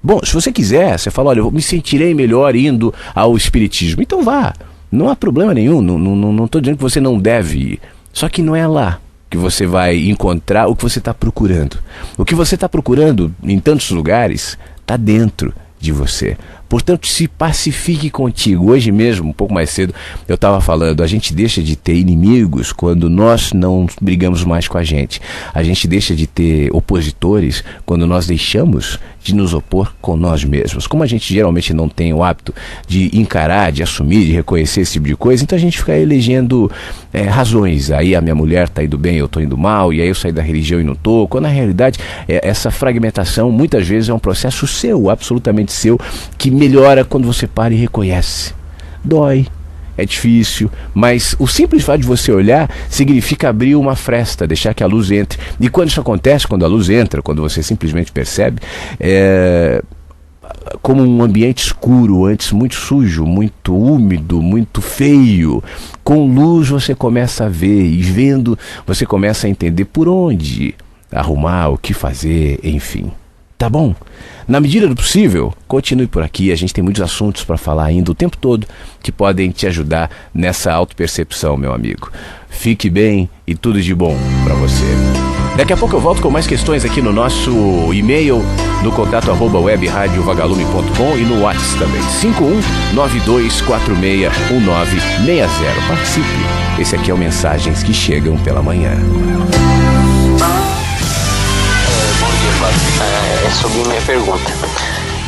Bom, se você quiser, você fala, olha, eu me sentirei melhor indo ao espiritismo, então vá, não há problema nenhum, não estou dizendo que você não deve ir, só que não é lá que você vai encontrar o que você está procurando. O que você está procurando em tantos lugares está dentro de você. Portanto, se pacifique contigo. Hoje mesmo, um pouco mais cedo, eu estava falando, a gente deixa de ter inimigos quando nós não brigamos mais com a gente. A gente deixa de ter opositores quando nós deixamos de nos opor com nós mesmos. Como a gente geralmente não tem o hábito de encarar, de assumir, de reconhecer esse tipo de coisa, então a gente fica elegendo razões. Aí a minha mulher está indo bem, eu estou indo mal, e aí eu saí da religião e não estou. Quando na realidade essa fragmentação muitas vezes é um processo seu, absolutamente seu, que melhora quando você para e reconhece. Dói, é difícil, mas o simples fato de você olhar significa abrir uma fresta, deixar que a luz entre. E quando isso acontece, quando a luz entra, quando você simplesmente percebe, como um ambiente escuro, antes muito sujo, muito úmido, muito feio, com luz você começa a ver, e vendo você começa a entender por onde arrumar, o que fazer, enfim. Tá bom? Na medida do possível, continue por aqui. A gente tem muitos assuntos para falar ainda o tempo todo que podem te ajudar nessa autopercepção, meu amigo. Fique bem e tudo de bom para você. Daqui a pouco eu volto com mais questões aqui no nosso e-mail, no contato@webradiovagalume.com e no WhatsApp também. 5192461960. Participe. Esse aqui é o Mensagens que Chegam pela Manhã. É sobre minha pergunta.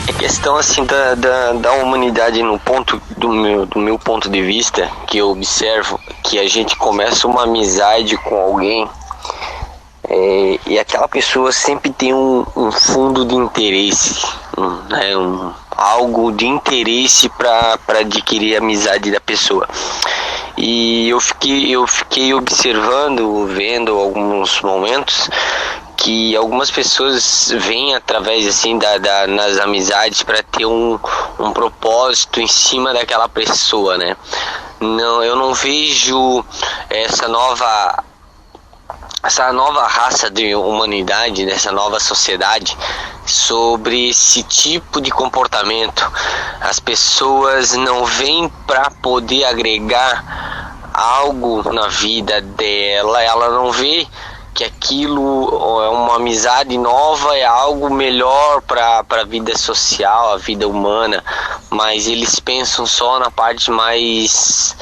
É questão assim da humanidade no ponto do meu ponto de vista, que eu observo que a gente começa uma amizade com alguém e aquela pessoa sempre tem um fundo de interesse, algo de interesse para adquirir a amizade da pessoa. E eu fiquei observando, vendo alguns momentos que algumas pessoas vêm através assim nas amizades para ter um propósito em cima daquela pessoa, né? Não, eu não vejo essa nova raça de humanidade, dessa nova sociedade, sobre esse tipo de comportamento. As pessoas não vêm para poder agregar algo na vida dela, ela não vê que aquilo é uma amizade nova, é algo melhor para a vida social, a vida humana, mas eles pensam só na parte mais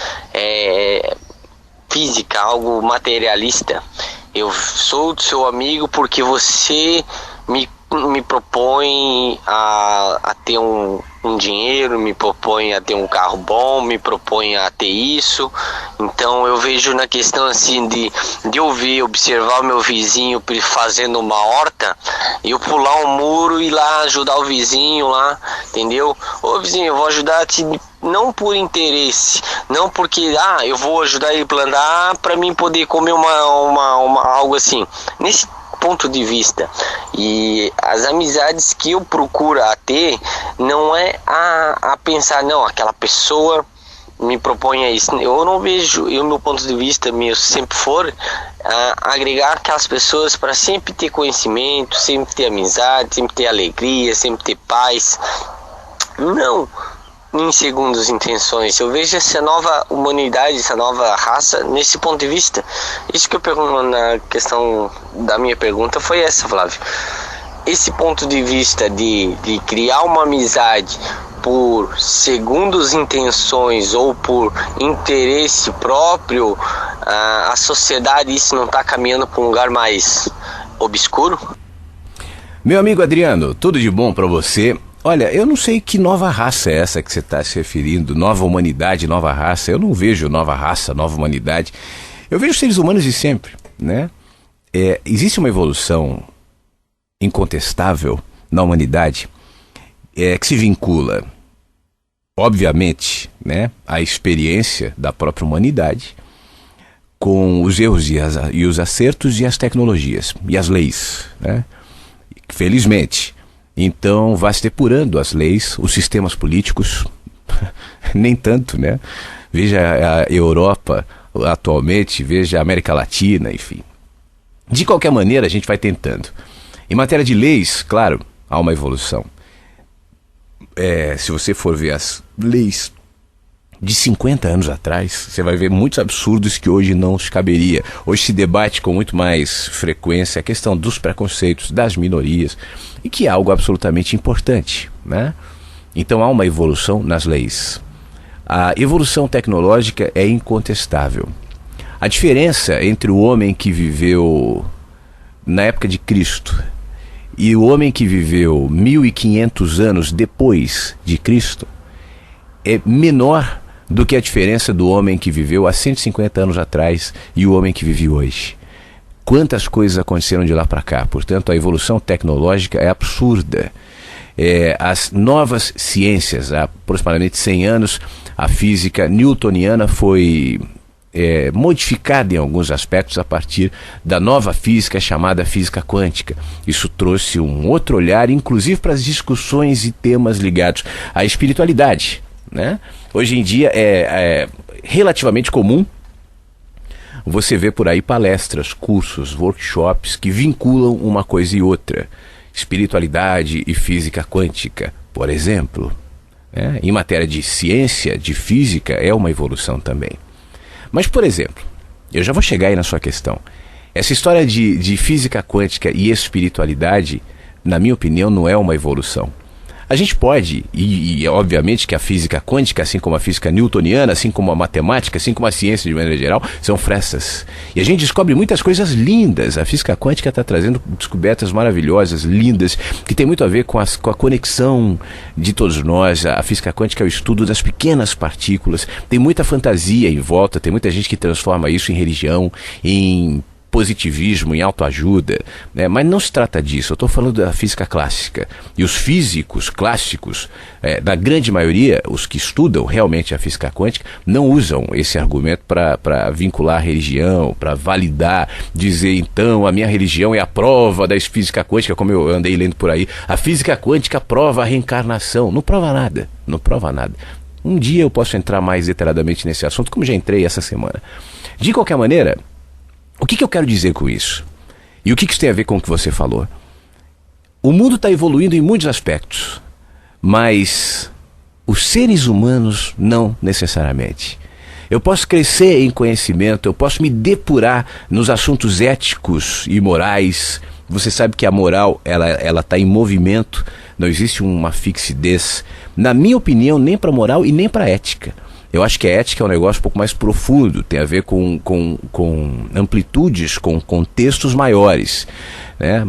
física, algo materialista. Eu sou seu amigo porque você me propõe a ter um um dinheiro, me propõe a ter um carro bom, me propõe a ter isso. Então eu vejo na questão assim de eu ver, observar o meu vizinho fazendo uma horta, e eu pular um muro e ir lá ajudar o vizinho lá, entendeu? Ô vizinho, eu vou ajudar a te, não por interesse, não porque eu vou ajudar ele a plantar para mim poder comer algo assim. Nesse ponto de vista. E as amizades que eu procuro a ter não é a pensar, não, aquela pessoa me propõe a isso. Eu não vejo, meu ponto de vista meu sempre for agregar aquelas pessoas para sempre ter conhecimento, sempre ter amizade, sempre ter alegria, sempre ter paz. Não em segundas intenções. Eu vejo essa nova humanidade, essa nova raça nesse ponto de vista. Isso que eu pergunto na questão da minha pergunta foi essa, Flávio. Esse ponto de vista de criar uma amizade por segundas intenções ou por interesse próprio, a sociedade, isso não está caminhando para um lugar mais obscuro? Meu amigo Adriano, tudo de bom para você? Olha, eu não sei que nova raça é essa que você está se referindo, nova humanidade, nova raça. Eu não vejo nova raça, nova humanidade. Eu vejo seres humanos de sempre, né? Existe uma evolução incontestável na humanidade que se vincula, obviamente, né, à experiência da própria humanidade com os erros e os acertos e as tecnologias e as leis, né? Felizmente. Então vai se depurando as leis, os sistemas políticos, nem tanto, né? Veja a Europa atualmente, veja a América Latina, enfim. De qualquer maneira, a gente vai tentando. Em matéria de leis, claro, há uma evolução. Se você for ver as leis de 50 anos atrás, você vai ver muitos absurdos que hoje não se caberia. Hoje se debate com muito mais frequência a questão dos preconceitos, das minorias, e que é algo absolutamente importante, né? Então há uma evolução nas leis. A evolução tecnológica é incontestável. A diferença entre o homem que viveu na época de Cristo e o homem que viveu 1500 anos depois de Cristo é menor do que a diferença do homem que viveu há 150 anos atrás e o homem que vive hoje. Quantas coisas aconteceram de lá para cá. Portanto, a evolução tecnológica é absurda. As novas ciências, há aproximadamente 100 anos, a física newtoniana foi modificada em alguns aspectos a partir da nova física chamada física quântica. Isso trouxe um outro olhar, inclusive para as discussões e temas ligados à espiritualidade, né? Hoje em dia é relativamente comum você ver por aí palestras, cursos, workshops que vinculam uma coisa e outra. Espiritualidade e física quântica, por exemplo. Em matéria de ciência, de física, é uma evolução também. Mas, por exemplo, eu já vou chegar aí na sua questão. Essa história de física quântica e espiritualidade, na minha opinião, não é uma evolução. A gente pode, e obviamente que a física quântica, assim como a física newtoniana, assim como a matemática, assim como a ciência de maneira geral, são frestas. E a gente descobre muitas coisas lindas. A física quântica está trazendo descobertas maravilhosas, lindas, que tem muito a ver com a conexão de todos nós. A física quântica é o estudo das pequenas partículas. Tem muita fantasia em volta, tem muita gente que transforma isso em religião, em positivismo, em autoajuda, né? Mas não se trata disso. Eu estou falando da física clássica. E os físicos clássicos, da grande maioria, os que estudam realmente a física quântica, não usam esse argumento para vincular a religião, para validar, dizer, então, a minha religião é a prova da física quântica, como eu andei lendo por aí. A física quântica prova a reencarnação. Não prova nada. Não prova nada. Um dia eu posso entrar mais detalhadamente nesse assunto, como já entrei essa semana. De qualquer maneira, o que eu quero dizer com isso? E o que isso tem a ver com o que você falou? O mundo está evoluindo em muitos aspectos, mas os seres humanos não necessariamente. Eu posso crescer em conhecimento, eu posso me depurar nos assuntos éticos e morais. Você sabe que a moral, ela está em movimento, não existe uma fixidez, na minha opinião, nem para moral e nem para ética. Eu acho que a ética é um negócio um pouco mais profundo, tem a ver com amplitudes, com contextos maiores, né?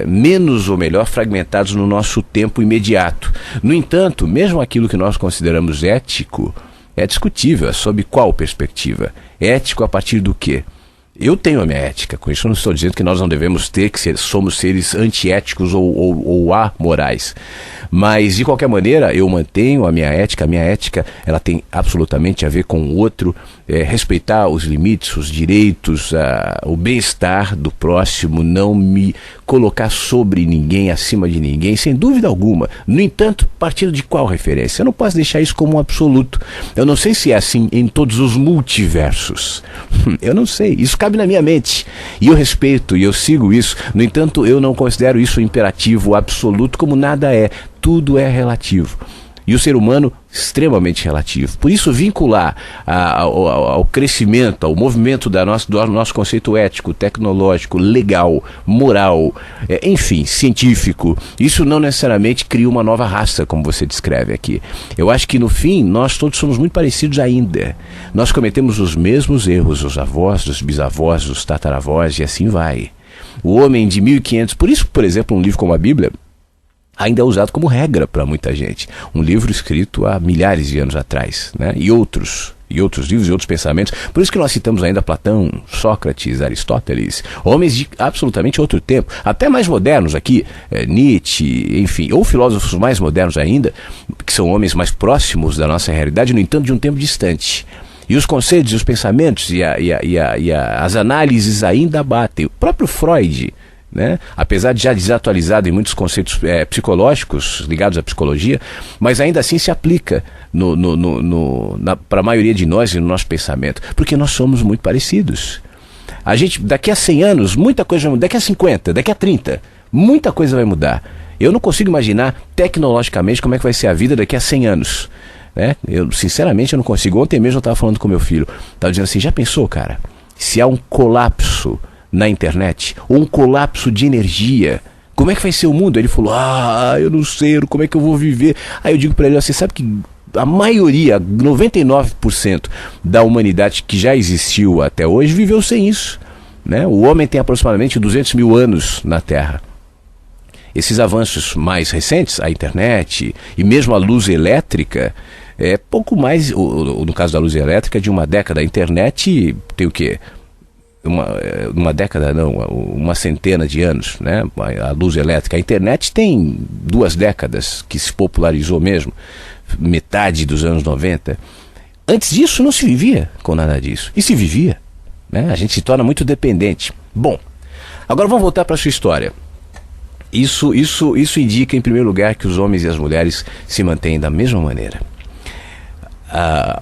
Menos ou melhor fragmentados no nosso tempo imediato. No entanto, mesmo aquilo que nós consideramos ético é discutível. É sob qual perspectiva? Ético a partir do quê? Eu tenho a minha ética, com isso eu não estou dizendo que nós não devemos ter, que somos seres antiéticos ou amorais. Mas, de qualquer maneira, eu mantenho a minha ética. A minha ética, ela tem absolutamente a ver com o outro, respeitar os limites, os direitos, o bem-estar do próximo, não me colocar sobre ninguém, acima de ninguém, sem dúvida alguma. No entanto, partindo de qual referência? Eu não posso deixar isso como um absoluto. Eu não sei se é assim em todos os multiversos. Eu não sei. Isso cabe na minha mente. E eu respeito e eu sigo isso. No entanto, eu não considero isso imperativo absoluto, como nada é. Tudo é relativo. E o ser humano, extremamente relativo. Por isso, vincular ao crescimento, ao movimento do nosso conceito ético, tecnológico, legal, moral, enfim, científico, isso não necessariamente cria uma nova raça, como você descreve aqui. Eu acho que, no fim, nós todos somos muito parecidos ainda. Nós cometemos os mesmos erros, os avós, os bisavós, os tataravós, e assim vai. O homem de 1500... Por isso, por exemplo, um livro como a Bíblia ainda é usado como regra para muita gente. Um livro escrito há milhares de anos atrás, né? E outros livros e outros pensamentos. Por isso que nós citamos ainda Platão, Sócrates, Aristóteles, homens de absolutamente outro tempo, até mais modernos aqui, Nietzsche, enfim, ou filósofos mais modernos ainda, que são homens mais próximos da nossa realidade, no entanto de um tempo distante. E os conceitos, os pensamentos e as análises ainda batem. O próprio Freud, né? Apesar de já desatualizado em muitos conceitos psicológicos ligados à psicologia, mas ainda assim se aplica para a maioria de nós e no nosso pensamento, porque nós somos muito parecidos. A gente, daqui a 100 anos, muita coisa vai mudar. Daqui a 50, daqui a 30, muita coisa vai mudar. Eu não consigo imaginar tecnologicamente como é que vai ser a vida daqui a 100 anos, né? Sinceramente, eu não consigo. Ontem mesmo eu estava falando com meu filho, estava dizendo assim: já pensou, cara, se há um colapso na internet, ou um colapso de energia, como é que vai ser o mundo? Ele falou: eu não sei, como é que eu vou viver? Aí eu digo para ele: você sabe que a maioria, 99% da humanidade que já existiu até hoje viveu sem isso, né? O homem tem aproximadamente 200 mil anos na Terra. Esses avanços mais recentes, a internet e mesmo a luz elétrica, pouco mais, no caso da luz elétrica, de uma década. A internet tem o quê? Uma década não, uma centena de anos, né? A luz elétrica. A internet tem 2 décadas que se popularizou mesmo, metade dos anos 90. Antes disso não se vivia com nada disso. E se vivia, né? A gente se torna muito dependente. Bom, agora vamos voltar para a sua história. Isso indica, em primeiro lugar, que os homens e as mulheres se mantêm da mesma maneira.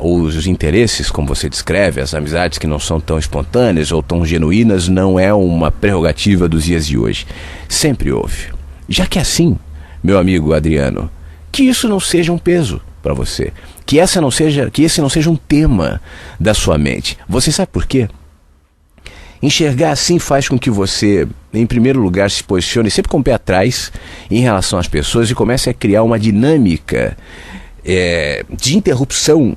Os interesses, como você descreve, as amizades que não são tão espontâneas ou tão genuínas, não é uma prerrogativa dos dias de hoje. Sempre houve. Já que é assim, meu amigo Adriano, que isso não seja um peso para você, que esse não seja um tema da sua mente. Você sabe por quê? Enxergar assim faz com que você, em primeiro lugar, se posicione sempre com o pé atrás em relação às pessoas e comece a criar uma dinâmica de interrupção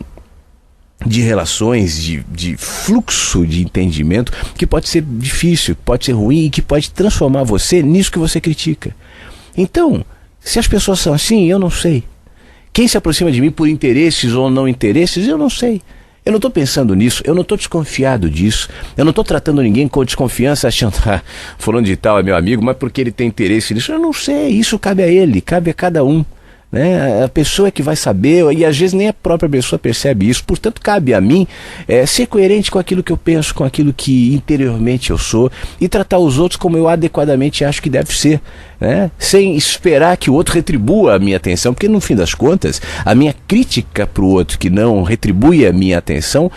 de relações, de fluxo de entendimento, que pode ser difícil, pode ser ruim e que pode transformar você nisso que você critica. Então, se as pessoas são assim, eu não sei. Quem se aproxima de mim por interesses ou não interesses, eu não sei. Eu não estou pensando nisso, eu não estou desconfiado disso, eu não estou tratando ninguém com desconfiança, achando, fulano de tal é meu amigo, mas porque ele tem interesse nisso, eu não sei, isso cabe a ele, cabe a cada um. Né? A pessoa é que vai saber, e às vezes nem a própria pessoa percebe isso. Portanto, cabe a mim ser coerente com aquilo que eu penso, com aquilo que interiormente eu sou, e tratar os outros como eu adequadamente acho que deve ser, né? Sem esperar que o outro retribua a minha atenção, porque no fim das contas, a minha crítica para o outro que não retribui a minha atenção,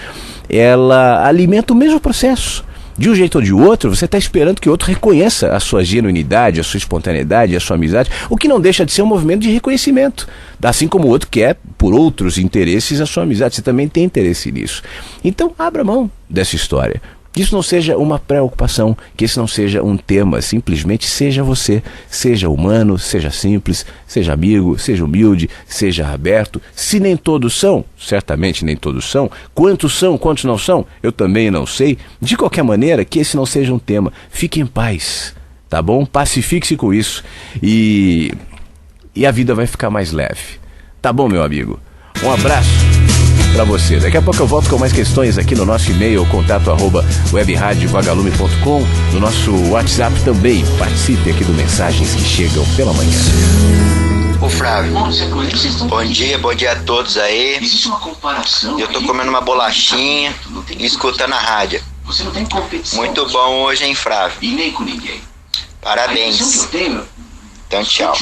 ela alimenta o mesmo processo. De um jeito ou de outro, você está esperando que o outro reconheça a sua genuinidade, a sua espontaneidade, a sua amizade, o que não deixa de ser um movimento de reconhecimento. Assim como o outro quer, por outros interesses, a sua amizade. Você também tem interesse nisso. Então, abra mão dessa história. Que isso não seja uma preocupação, que esse não seja um tema, simplesmente seja você, seja humano, seja simples, seja amigo, seja humilde, seja aberto. Se nem todos são, certamente nem todos são, quantos não são, eu também não sei. De qualquer maneira, que esse não seja um tema, fique em paz, tá bom? Pacifique-se com isso e a vida vai ficar mais leve. Tá bom, meu amigo? Um abraço pra você. Daqui a pouco eu volto com mais questões aqui no nosso e-mail, contato@webradiovagalume.com, no nosso WhatsApp também. Participe aqui do Mensagens que Chegam pela Manhã. Ô Flávio, bom dia a todos aí. Eu tô comendo uma bolachinha e escutando a rádio. Muito bom hoje, hein, Flávio? Parabéns. Então, tchau.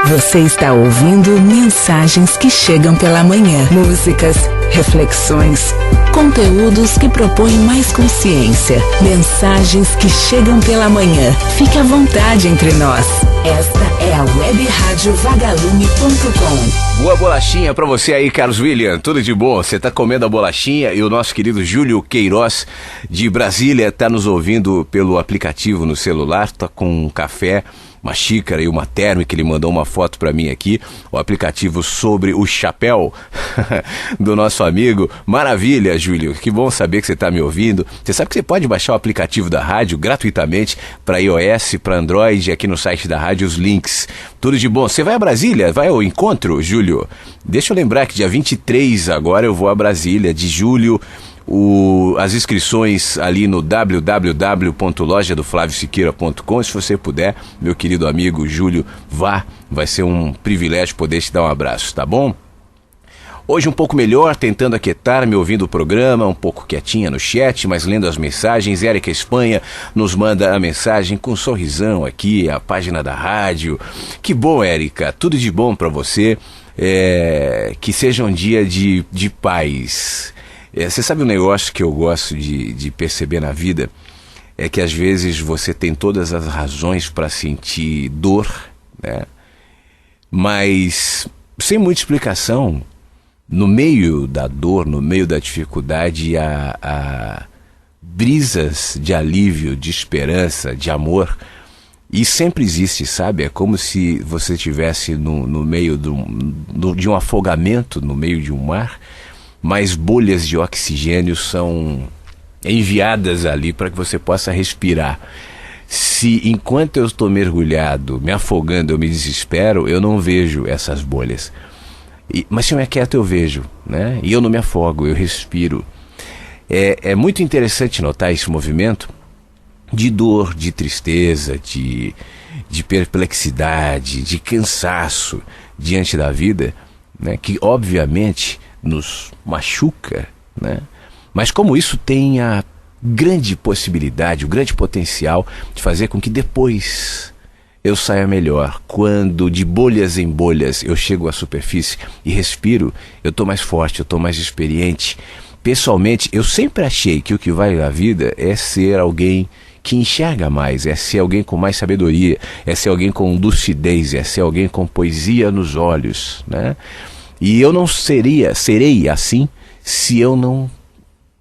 Você está ouvindo Mensagens que Chegam pela Manhã. Músicas, reflexões, conteúdos que propõem mais consciência. Mensagens que Chegam pela Manhã. Fique à vontade entre nós. Esta é a webradiovagalume.com. Boa bolachinha pra você aí, Carlos William. Tudo de bom? Você tá comendo a bolachinha e o nosso querido Júlio Queiroz de Brasília tá nos ouvindo pelo aplicativo no celular, tá com um café, uma xícara e uma térmica. Ele mandou uma foto pra mim aqui, o aplicativo sobre o chapéu do nosso amigo. Maravilha, Júlio, que bom saber que você tá me ouvindo. Você sabe que você pode baixar o aplicativo da rádio gratuitamente para iOS, para Android, aqui no site da rádio, os links. Tudo de bom. Você vai a Brasília? Vai ao encontro, Júlio? Deixa eu lembrar que dia 23 agora eu vou a Brasília, de julho. As inscrições ali no www.lojadoflaviosiqueira.com. Se você puder, meu querido amigo Júlio, vá. Vai ser um privilégio poder te dar um abraço, tá bom? Hoje um pouco melhor, tentando aquietar, me ouvindo o programa, um pouco quietinha no chat, mas lendo as mensagens. Érica Espanha nos manda a mensagem com um sorrisão aqui, a página da rádio. Que bom, Érica, tudo de bom pra você. Que seja um dia de paz. Você sabe um negócio que eu gosto de perceber na vida? É que às vezes você tem todas as razões para sentir dor, né? Mas sem muita explicação, no meio da dor, no meio da dificuldade, há brisas de alívio, de esperança, de amor. E sempre existe, sabe? É como se você estivesse no meio de um afogamento, no meio de um mar, mas bolhas de oxigênio são enviadas ali para que você possa respirar. Se enquanto eu estou mergulhado, me afogando, eu me desespero, eu não vejo essas bolhas. Mas se eu me aquieto, eu vejo, né? E eu não me afogo, eu respiro. É muito interessante notar esse movimento de dor, de tristeza, de perplexidade, de cansaço diante da vida, né? Que obviamente nos machuca, né? Mas como isso tem a grande possibilidade, o grande potencial de fazer com que depois eu saia melhor. Quando de bolhas em bolhas eu chego à superfície e respiro, eu estou mais forte, eu estou mais experiente. Pessoalmente, eu sempre achei que o que vale na vida é ser alguém que enxerga mais, é ser alguém com mais sabedoria, é ser alguém com lucidez, é ser alguém com poesia nos olhos, né? E eu não serei assim se eu não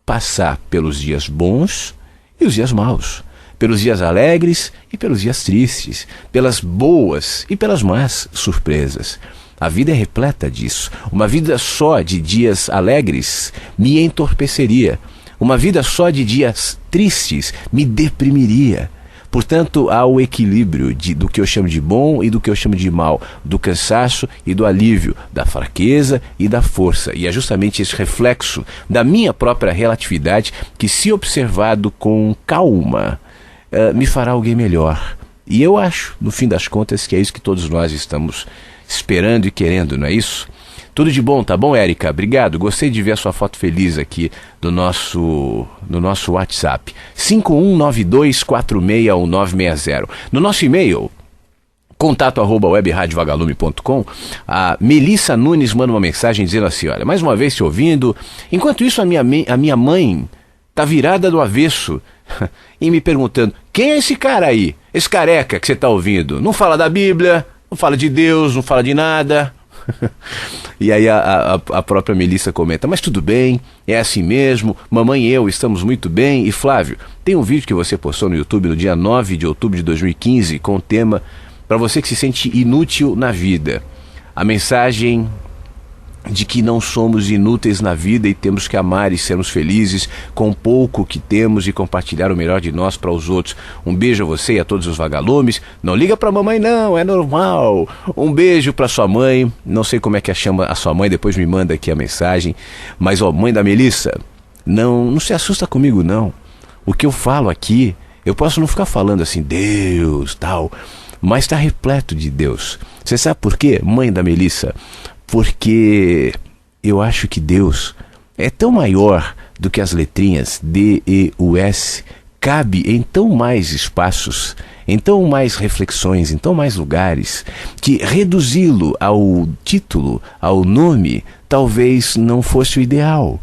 passar pelos dias bons e os dias maus, pelos dias alegres e pelos dias tristes, pelas boas e pelas más surpresas. A vida é repleta disso. Uma vida só de dias alegres me entorpeceria. Uma vida só de dias tristes me deprimiria. Portanto, há o equilíbrio do que eu chamo de bom e do que eu chamo de mal, do cansaço e do alívio, da fraqueza e da força. E é justamente esse reflexo da minha própria relatividade que, se observado com calma, me fará alguém melhor. E eu acho, no fim das contas, que é isso que todos nós estamos esperando e querendo, não é isso? Tudo de bom, tá bom, Érica? Obrigado, gostei de ver a sua foto feliz aqui no nosso WhatsApp. 5192461960. No nosso e-mail, contato@webradiovagalume.com, a Melissa Nunes manda uma mensagem dizendo assim: olha, mais uma vez te ouvindo, enquanto isso a minha mãe tá virada do avesso e me perguntando, quem é esse cara aí? Esse careca que você tá ouvindo? Não fala da Bíblia, não fala de Deus, não fala de nada. E aí a própria Melissa comenta: mas tudo bem, é assim mesmo, mamãe e eu estamos muito bem. E Flávio, tem um vídeo que você postou no YouTube no dia 9 de outubro de 2015 com o tema "Para você que se sente inútil na vida". A mensagem de que não somos inúteis na vida e temos que amar e sermos felizes com o pouco que temos e compartilhar o melhor de nós para os outros. Um beijo a você e a todos os vagalumes. Não liga pra mamãe não, é normal. Um beijo pra sua mãe. Não sei como é que chama a sua mãe, depois me manda aqui a mensagem. Mas mãe da Melissa, não se assusta comigo não. O que eu falo aqui, eu posso não ficar falando assim, Deus, tal, mas está repleto de Deus. Você sabe por quê, mãe da Melissa? Porque eu acho que Deus é tão maior do que as letrinhas D, E, U, S, cabe em tão mais espaços, em tão mais reflexões, em tão mais lugares, que reduzi-lo ao título, ao nome, talvez não fosse o ideal.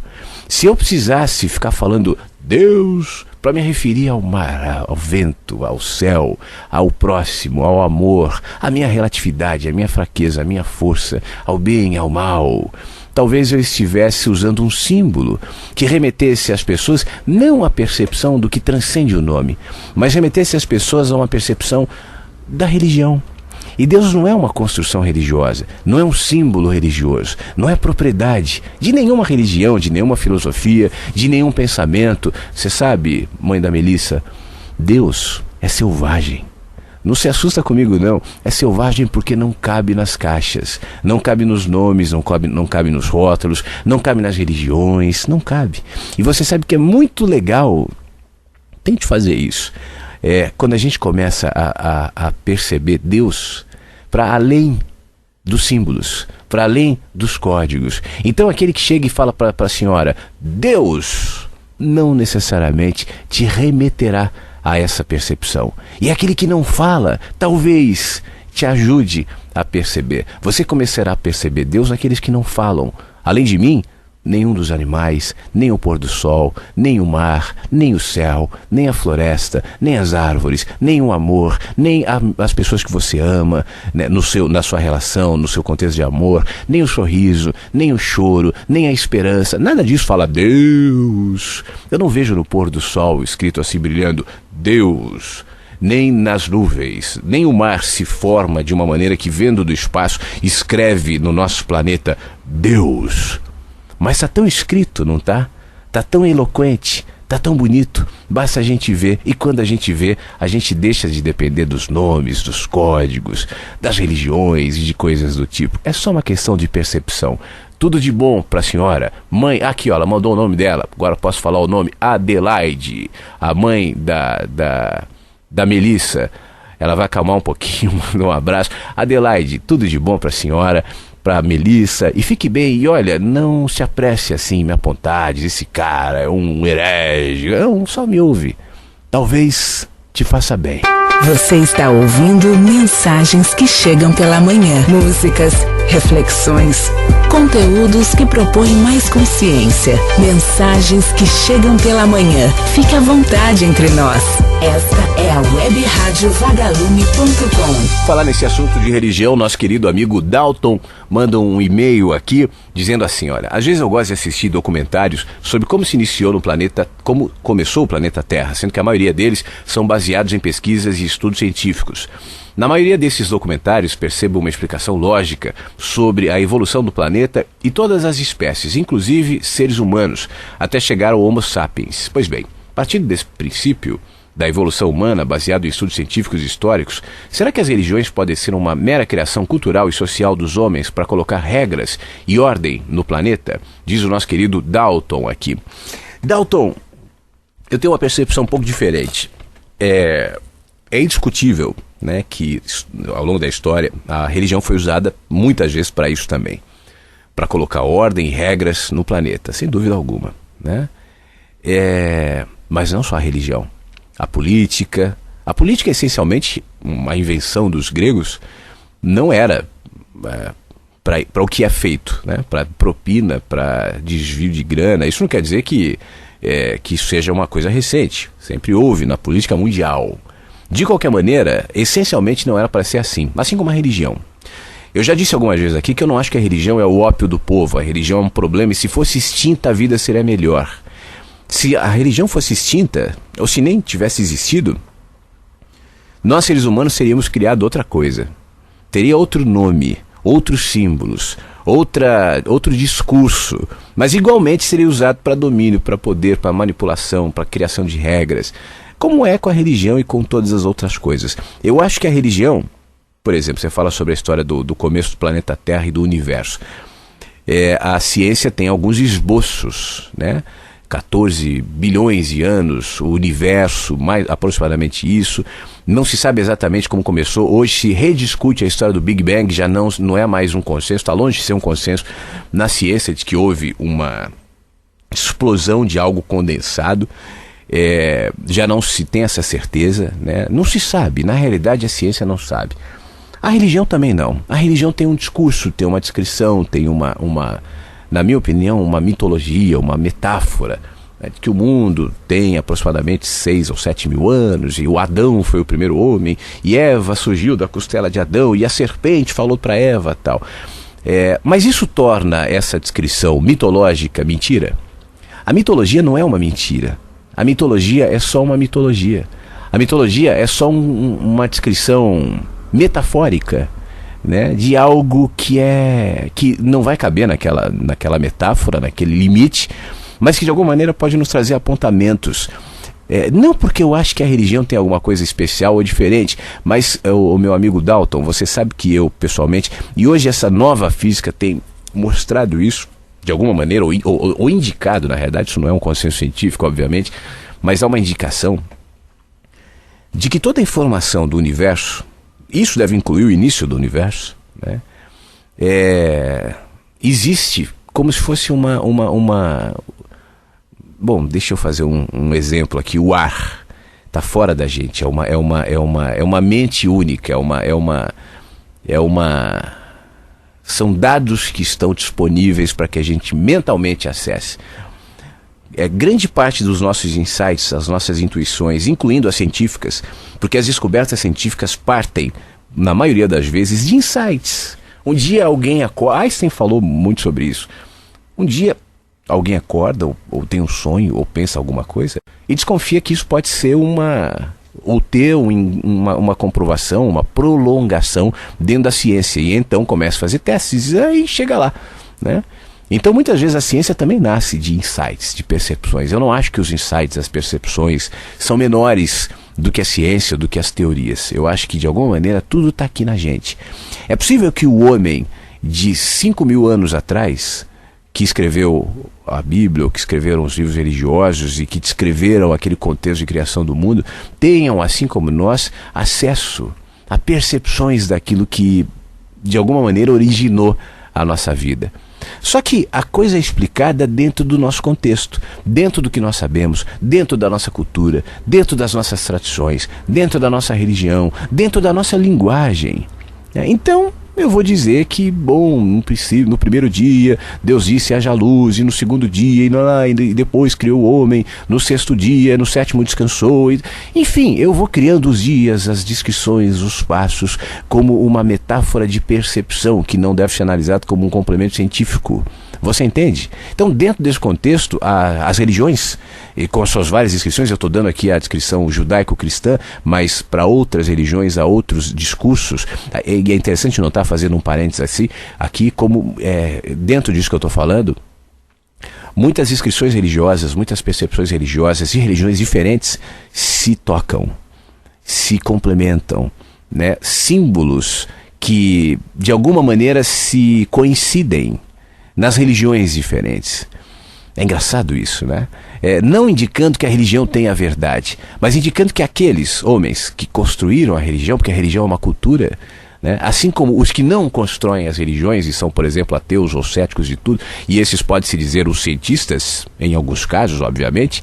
Se eu precisasse ficar falando Deus para me referir ao mar, ao vento, ao céu, ao próximo, ao amor, à minha relatividade, à minha fraqueza, à minha força, ao bem, ao mal, talvez eu estivesse usando um símbolo que remetesse às pessoas não à percepção do que transcende o nome, mas remetesse as pessoas a uma percepção da religião. E Deus não é uma construção religiosa, não é um símbolo religioso, não é propriedade de nenhuma religião, de nenhuma filosofia, de nenhum pensamento. Você sabe, mãe da Melissa, Deus é selvagem. Não se assusta comigo não, é selvagem porque não cabe nas caixas, não cabe nos nomes, não cabe nos rótulos, não cabe nas religiões, não cabe. E você sabe que é muito legal, tente fazer isso. Quando a gente começa a perceber Deus para além dos símbolos, para além dos códigos. Então aquele que chega e fala para a senhora Deus, não necessariamente te remeterá a essa percepção. E aquele que não fala, talvez te ajude a perceber. Você começará a perceber Deus naqueles que não falam. Além de mim, nenhum dos animais, nem o pôr do sol, nem o mar, nem o céu, nem a floresta, nem as árvores, nem o amor, nem as pessoas que você ama, né, na sua relação, no seu contexto de amor, nem o sorriso, nem o choro, nem a esperança, nada disso fala Deus. Eu não vejo no pôr do sol escrito assim brilhando Deus, nem nas nuvens, nem o mar se forma de uma maneira que vendo do espaço escreve no nosso planeta Deus. Mas está tão escrito, não tá? Está tão eloquente, está tão bonito. Basta a gente ver, e quando a gente vê, a gente deixa de depender dos nomes, dos códigos, das religiões e de coisas do tipo. É só uma questão de percepção. Tudo de bom para a senhora. Mãe, aqui ó, ela mandou o nome dela, agora posso falar o nome, Adelaide, a mãe da Melissa. Ela vai acalmar um pouquinho, mandou um abraço. Adelaide, tudo de bom para a senhora, para Melissa, e fique bem, e olha, não se apresse assim, me apontar, diz esse cara é um herege, só me ouve, talvez te faça bem. Você está ouvindo mensagens que chegam pela manhã, músicas, reflexões, conteúdos que propõem mais consciência, mensagens que chegam pela manhã. Fique à vontade entre nós. Esta é a Web Rádio Vagalume.com. Falar nesse assunto de religião, nosso querido amigo Dalton manda um e-mail aqui dizendo assim, olha, às vezes eu gosto de assistir documentários sobre como se iniciou no planeta, como começou o planeta Terra, sendo que a maioria deles são baseados em pesquisas e estudos científicos. Na maioria desses documentários percebo uma explicação lógica sobre a evolução do planeta e todas as espécies, inclusive seres humanos, até chegar ao Homo sapiens. Pois bem, partindo desse princípio da evolução humana, baseado em estudos científicos e históricos, será que as religiões podem ser uma mera criação cultural e social dos homens para colocar regras e ordem no planeta? Diz o nosso querido Dalton aqui. Dalton, eu tenho uma percepção um pouco diferente. É indiscutível, né, que ao longo da história a religião foi usada muitas vezes para isso também, para colocar ordem e regras no planeta, sem dúvida alguma, né? Mas não só a religião. A política é essencialmente uma invenção dos gregos, não era para o que é feito, né? Para propina, para desvio de grana. Isso não quer dizer que isso seja uma coisa recente, sempre houve na política mundial. De qualquer maneira, essencialmente não era para ser assim como a religião. Eu já disse algumas vezes aqui que eu não acho que a religião é o ópio do povo. A religião é um problema e se fosse extinta a vida seria melhor. Se a religião fosse extinta, ou se nem tivesse existido, nós seres humanos seríamos criado outra coisa. Teria outro nome, outros símbolos, outro discurso, mas igualmente seria usado para domínio, para poder, para manipulação, para criação de regras, como é com a religião e com todas as outras coisas. Eu acho que a religião, por exemplo, você fala sobre a história do começo do planeta Terra e do universo. A ciência tem alguns esboços, né? 14 bilhões de anos, o universo, mais aproximadamente isso. Não se sabe exatamente como começou. Hoje se rediscute a história do Big Bang, já não é mais um consenso, está longe de ser um consenso na ciência de que houve uma explosão de algo condensado. Já não se tem essa certeza, né? Não se sabe, na realidade a ciência não sabe. A religião também não. A religião tem um discurso, tem uma descrição, tem na minha opinião, uma mitologia, uma metáfora, né, de que o mundo tem aproximadamente 6 ou 7 mil anos, e o Adão foi o primeiro homem, e Eva surgiu da costela de Adão, e a serpente falou para Eva, tal. Mas isso torna essa descrição mitológica mentira? A mitologia não é uma mentira. A mitologia é só uma mitologia. A mitologia é só uma descrição metafórica, né, de algo que não vai caber naquela metáfora, naquele limite, mas que de alguma maneira pode nos trazer apontamentos. Não porque eu acho que a religião tem alguma coisa especial ou diferente, mas o meu amigo Dalton, você sabe que eu pessoalmente, e hoje essa nova física tem mostrado isso de alguma maneira, ou indicado, na realidade, isso não é um consenso científico, obviamente, mas há uma indicação de que toda a informação do universo, isso deve incluir o início do universo, né? Existe como se fosse Bom, deixa eu fazer um exemplo aqui. O ar está fora da gente, é uma mente única, são dados que estão disponíveis para que a gente mentalmente acesse. Grande parte dos nossos insights, as nossas intuições, incluindo as científicas, porque as descobertas científicas partem, na maioria das vezes, de insights. Um dia alguém acorda, Einstein falou muito sobre isso, um dia alguém acorda, ou tem um sonho, ou pensa alguma coisa, e desconfia que isso pode ser ou ter uma comprovação, uma prolongação dentro da ciência, e então começa a fazer testes, e aí chega lá, né? Então muitas vezes a ciência também nasce de insights, de percepções. Eu não acho que os insights, as percepções são menores do que a ciência, do que as teorias. Eu acho que de alguma maneira tudo está aqui na gente. É possível que o homem de 5.000 anos atrás, que escreveu a Bíblia, ou que escreveram os livros religiosos e que descreveram aquele contexto de criação do mundo, tenham, assim como nós, acesso a percepções daquilo que de alguma maneira originou a nossa vida. Só que a coisa é explicada dentro do nosso contexto, dentro do que nós sabemos, dentro da nossa cultura, dentro das nossas tradições, dentro da nossa religião, dentro da nossa linguagem. Então, eu vou dizer que, bom, no primeiro dia Deus disse haja luz, e no segundo dia, e depois criou o homem, no sexto dia, no sétimo descansou. Enfim, eu vou criando os dias, as descrições, os passos, como uma metáfora de percepção que não deve ser analisado como um complemento científico. Você entende? Então, dentro desse contexto, as religiões, e com as suas várias descrições, eu estou dando aqui a descrição judaico-cristã, mas para outras religiões há outros discursos, e é interessante notar, fazendo um parênteses aqui, como dentro disso que eu estou falando, muitas descrições religiosas, muitas percepções religiosas de religiões diferentes se tocam, se complementam, né? Símbolos que de alguma maneira se coincidem nas religiões diferentes. É engraçado isso, né? Não indicando que a religião tenha a verdade, mas indicando que aqueles homens que construíram a religião, porque a religião é uma cultura, né? Assim como os que não constroem as religiões e são, por exemplo, ateus ou céticos de tudo, e esses podem se dizer os cientistas, em alguns casos, obviamente,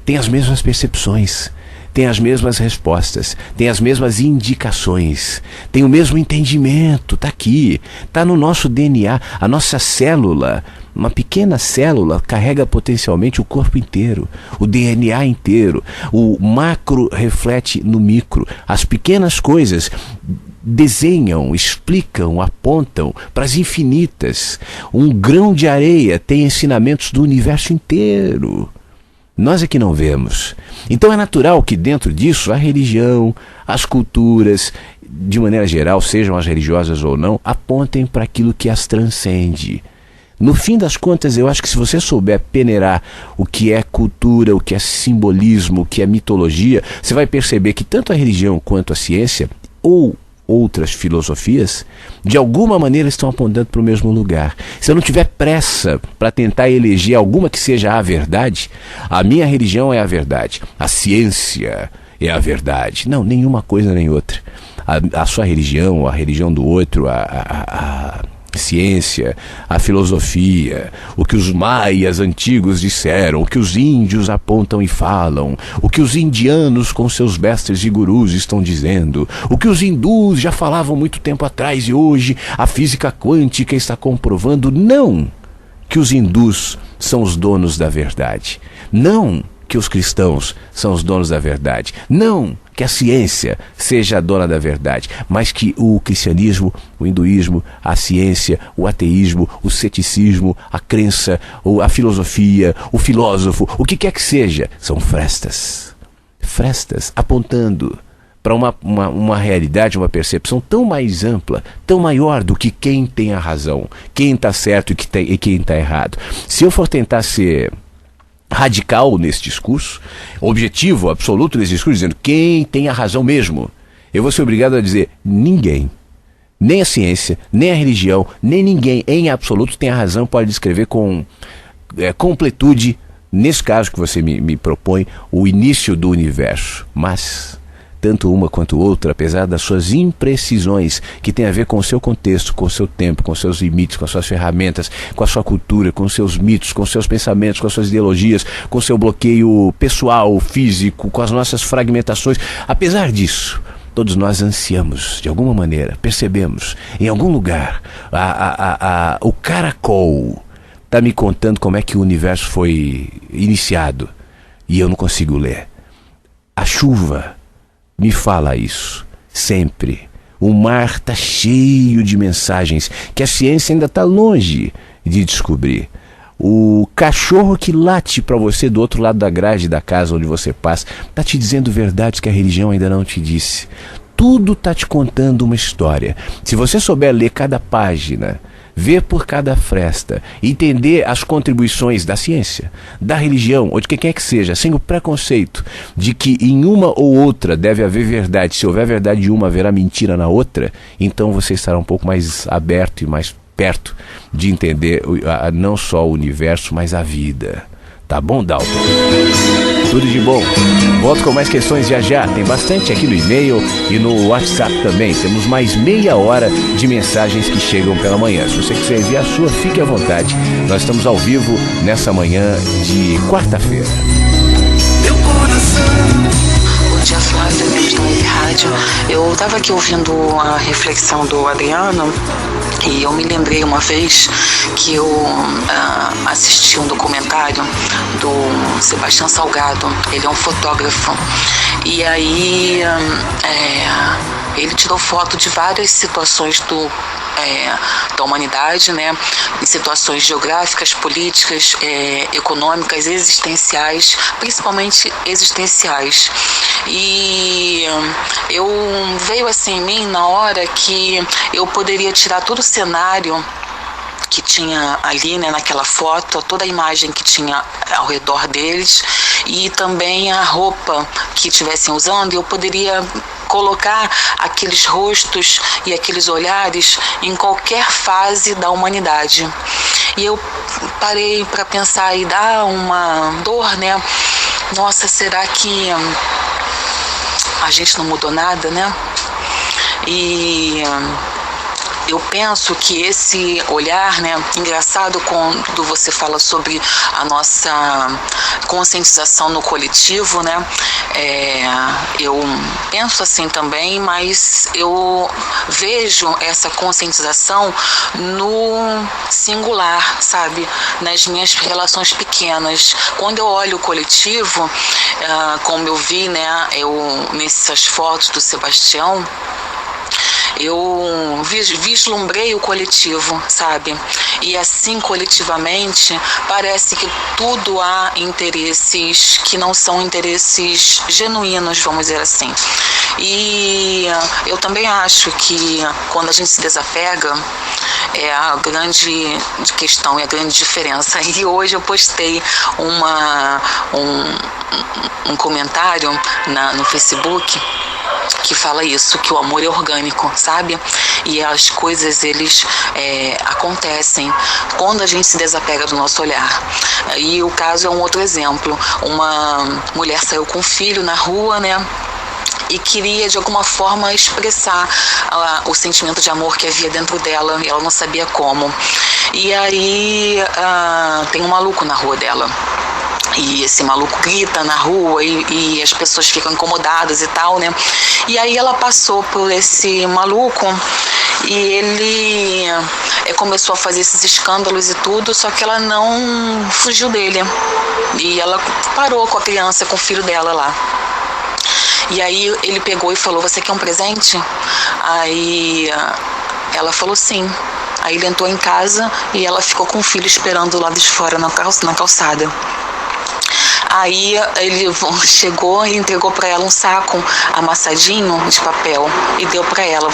têm as mesmas percepções, tem as mesmas respostas, tem as mesmas indicações, tem o mesmo entendimento, está aqui, está no nosso DNA. A nossa célula, uma pequena célula, carrega potencialmente o corpo inteiro, o DNA inteiro. O macro reflete no micro. As pequenas coisas desenham, explicam, apontam para as infinitas. Um grão de areia tem ensinamentos do universo inteiro. Nós é que não vemos. Então é natural que dentro disso a religião, as culturas, de maneira geral, sejam as religiosas ou não, apontem para aquilo que as transcende. No fim das contas, eu acho que se você souber peneirar o que é cultura, o que é simbolismo, o que é mitologia, você vai perceber que tanto a religião quanto a ciência, ou outras filosofias, de alguma maneira estão apontando para o mesmo lugar. Se eu não tiver pressa para tentar eleger alguma que seja a verdade, a minha religião é a verdade, a ciência é a verdade. Não, nenhuma coisa nem outra. A sua religião, a religião do outro, a ciência, a filosofia, o que os maias antigos disseram, o que os índios apontam e falam, o que os indianos com seus mestres e gurus estão dizendo, o que os hindus já falavam muito tempo atrás e hoje a física quântica está comprovando. Não que os hindus são os donos da verdade, não que os cristãos são os donos da verdade, não que a ciência seja a dona da verdade, mas que o cristianismo, o hinduísmo, a ciência, o ateísmo, o ceticismo, a crença, a filosofia, o filósofo, o que quer que seja, são frestas apontando para uma realidade, uma percepção tão mais ampla, tão maior do que quem tem a razão, quem está certo e quem está errado. Se eu for tentar ser radical nesse discurso, objetivo absoluto nesse discurso, dizendo quem tem a razão mesmo, eu vou ser obrigado a dizer ninguém, nem a ciência, nem a religião, nem ninguém em absoluto tem a razão, pode descrever com completude, nesse caso que você me propõe, o início do universo. Mas tanto uma quanto outra, apesar das suas imprecisões, que tem a ver com o seu contexto, com o seu tempo, com os seus limites, com as suas ferramentas, com a sua cultura, com os seus mitos, com os seus pensamentos, com as suas ideologias, com o seu bloqueio pessoal, físico, com as nossas fragmentações, apesar disso, todos nós ansiamos, de alguma maneira, percebemos, em algum lugar, o caracol está me contando como é que o universo foi iniciado, e eu não consigo ler. A chuva me fala isso, sempre. O mar está cheio de mensagens que a ciência ainda está longe de descobrir. O cachorro que late para você do outro lado da grade da casa onde você passa está te dizendo verdades que a religião ainda não te disse. Tudo está te contando uma história. Se você souber ler cada página, ver por cada fresta, entender as contribuições da ciência, da religião, ou de quem quer que seja, sem o preconceito de que em uma ou outra deve haver verdade, se houver verdade em uma, haverá mentira na outra, então você estará um pouco mais aberto e mais perto de entender não só o universo, mas a vida. Tá bom, Dalton? Tudo de bom. Volto com mais questões já. Tem bastante aqui no e-mail e no WhatsApp também. Temos mais meia hora de mensagens que chegam pela manhã. Se você quiser enviar a sua, fique à vontade. Nós estamos ao vivo nessa manhã de quarta-feira. Bom dia, Flávia, amigos da Web Rádio. Eu estava aqui ouvindo a reflexão do Adriano e eu me lembrei uma vez que eu assisti um documentário do Sebastião Salgado. Ele é um fotógrafo e aí ele tirou foto de várias situações da humanidade, né, em situações geográficas, políticas, econômicas, existenciais, principalmente existenciais. E veio assim em mim na hora que eu poderia tirar todo o cenário que tinha ali, né, naquela foto, toda a imagem que tinha ao redor deles e também a roupa que estivessem usando, e eu poderia colocar aqueles rostos e aqueles olhares em qualquer fase da humanidade. E eu parei para pensar e dar uma dor, né? Nossa, será que a gente não mudou nada, né? E eu penso que esse olhar, né, engraçado quando você fala sobre a nossa conscientização no coletivo, né, eu penso assim também, mas eu vejo essa conscientização no singular, sabe, nas minhas relações pequenas. Quando eu olho o coletivo, como eu vi, né, nessas fotos do Sebastião, eu vislumbrei o coletivo, sabe? E assim, coletivamente, parece que tudo há interesses que não são interesses genuínos, vamos dizer assim. E eu também acho que quando a gente se desapega, é a grande questão e a grande diferença. E hoje eu postei um comentário no Facebook que fala isso, que o amor é orgânico, sabe? E as coisas, acontecem quando a gente se desapega do nosso olhar. E o caso é um outro exemplo. Uma mulher saiu com um filho na rua, né? E queria de alguma forma expressar o sentimento de amor que havia dentro dela, e ela não sabia como. E aí tem um maluco na rua dela. E esse maluco grita na rua e as pessoas ficam incomodadas e tal, né? E aí ela passou por esse maluco e ele começou a fazer esses escândalos e tudo, só que ela não fugiu dele. E ela parou com a criança, com o filho dela lá. E aí ele pegou e falou: "Você quer um presente?" Aí ela falou sim. Aí ele entrou em casa e ela ficou com o filho esperando lá de fora na calçada. Aí ele chegou e entregou para ela um saco amassadinho de papel e deu para ela.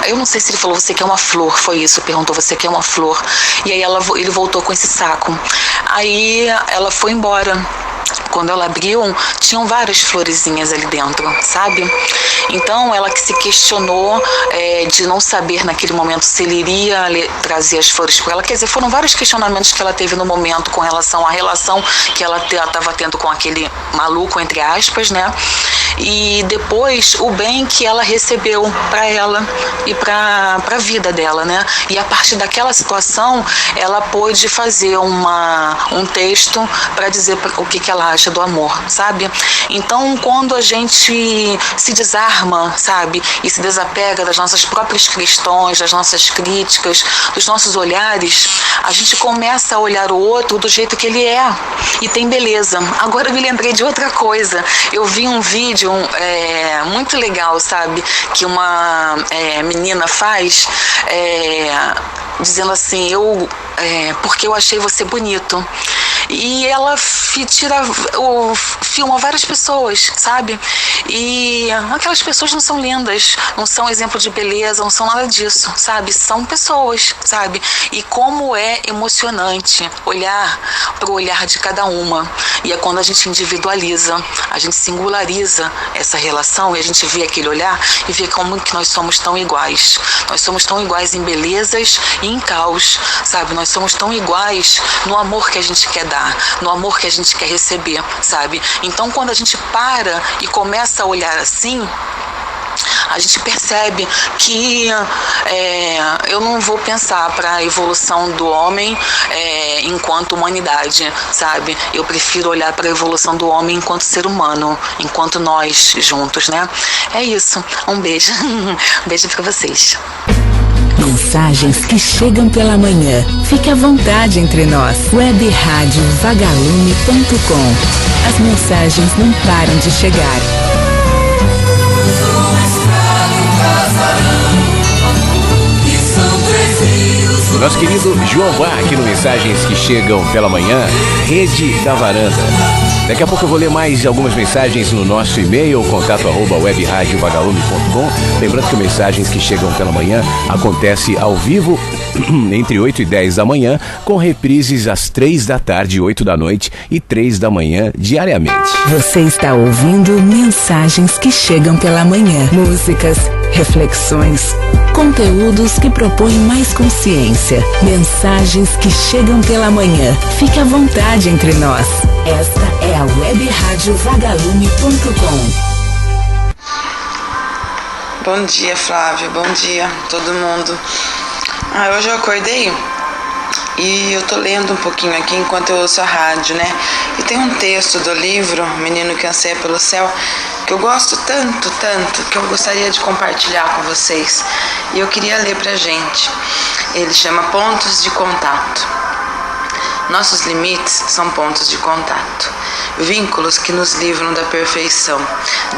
Eu não sei se ele falou: "Você quer uma flor?" Foi isso, perguntou: "Você quer uma flor?" E aí ele voltou com esse saco. Aí ela foi embora. Quando ela abriu, tinham várias florezinhas ali dentro, sabe? Então ela que se questionou de não saber naquele momento se ele iria trazer as flores para ela. Quer dizer, foram vários questionamentos que ela teve no momento com relação à relação que ela estava tendo com aquele maluco, entre aspas, né? E depois o bem que ela recebeu para ela e para a vida dela, né? E a partir daquela situação ela pôde fazer um texto para dizer o que ela acha do amor, sabe? Então quando a gente se desarma, sabe? E se desapega das nossas próprias questões, das nossas críticas, dos nossos olhares, a gente começa a olhar o outro do jeito que ele é e tem beleza. Agora eu me lembrei de outra coisa. Eu vi um vídeo muito legal, sabe? Que uma menina faz dizendo assim: porque eu achei você bonito. E ela filma várias pessoas, sabe? E aquelas pessoas não são lindas, não são exemplo de beleza, não são nada disso, sabe? São pessoas, sabe? E como é emocionante olhar para o olhar de cada uma. E é quando a gente individualiza, a gente singulariza essa relação e a gente vê aquele olhar e vê como que nós somos tão iguais. Nós somos tão iguais em belezas e em caos, sabe? Nós somos tão iguais no amor que a gente quer dar, no amor que a gente quer receber, sabe? Então quando a gente para e começa a olhar assim, a gente percebe que eu não vou pensar para a evolução do homem enquanto humanidade, sabe? Eu prefiro olhar para a evolução do homem enquanto ser humano, enquanto nós juntos, né? É isso. Um beijo. Um beijo para vocês. Mensagens que chegam pela manhã. Fique à vontade entre nós. webradiovagalume.com. As mensagens não param de chegar. Nosso querido João Bar, aqui no Mensagens que Chegam pela Manhã, Rede da Varanda. Daqui a pouco eu vou ler mais algumas mensagens no nosso e-mail, contato@webradiovagalume.com. Lembrando que Mensagens que Chegam pela Manhã acontece ao vivo entre 8 e 10 da manhã, com reprises às 3 da tarde, 8 da noite e 3 da manhã diariamente. Você está ouvindo Mensagens que Chegam pela Manhã. Músicas, reflexões, conteúdos que propõem mais consciência. Mensagens que chegam pela manhã. Fique à vontade entre nós. Esta é a webradiovagalume.com. Bom dia, Flávio. Bom dia, todo mundo. Hoje eu acordei e eu tô lendo um pouquinho aqui enquanto eu ouço a rádio, né? E tem um texto do livro Menino que Anseia pelo Céu que eu gosto tanto, que eu gostaria de compartilhar com vocês. E eu queria ler pra gente. Ele chama Pontos de Contato. Nossos limites são pontos de contato, vínculos que nos livram da perfeição,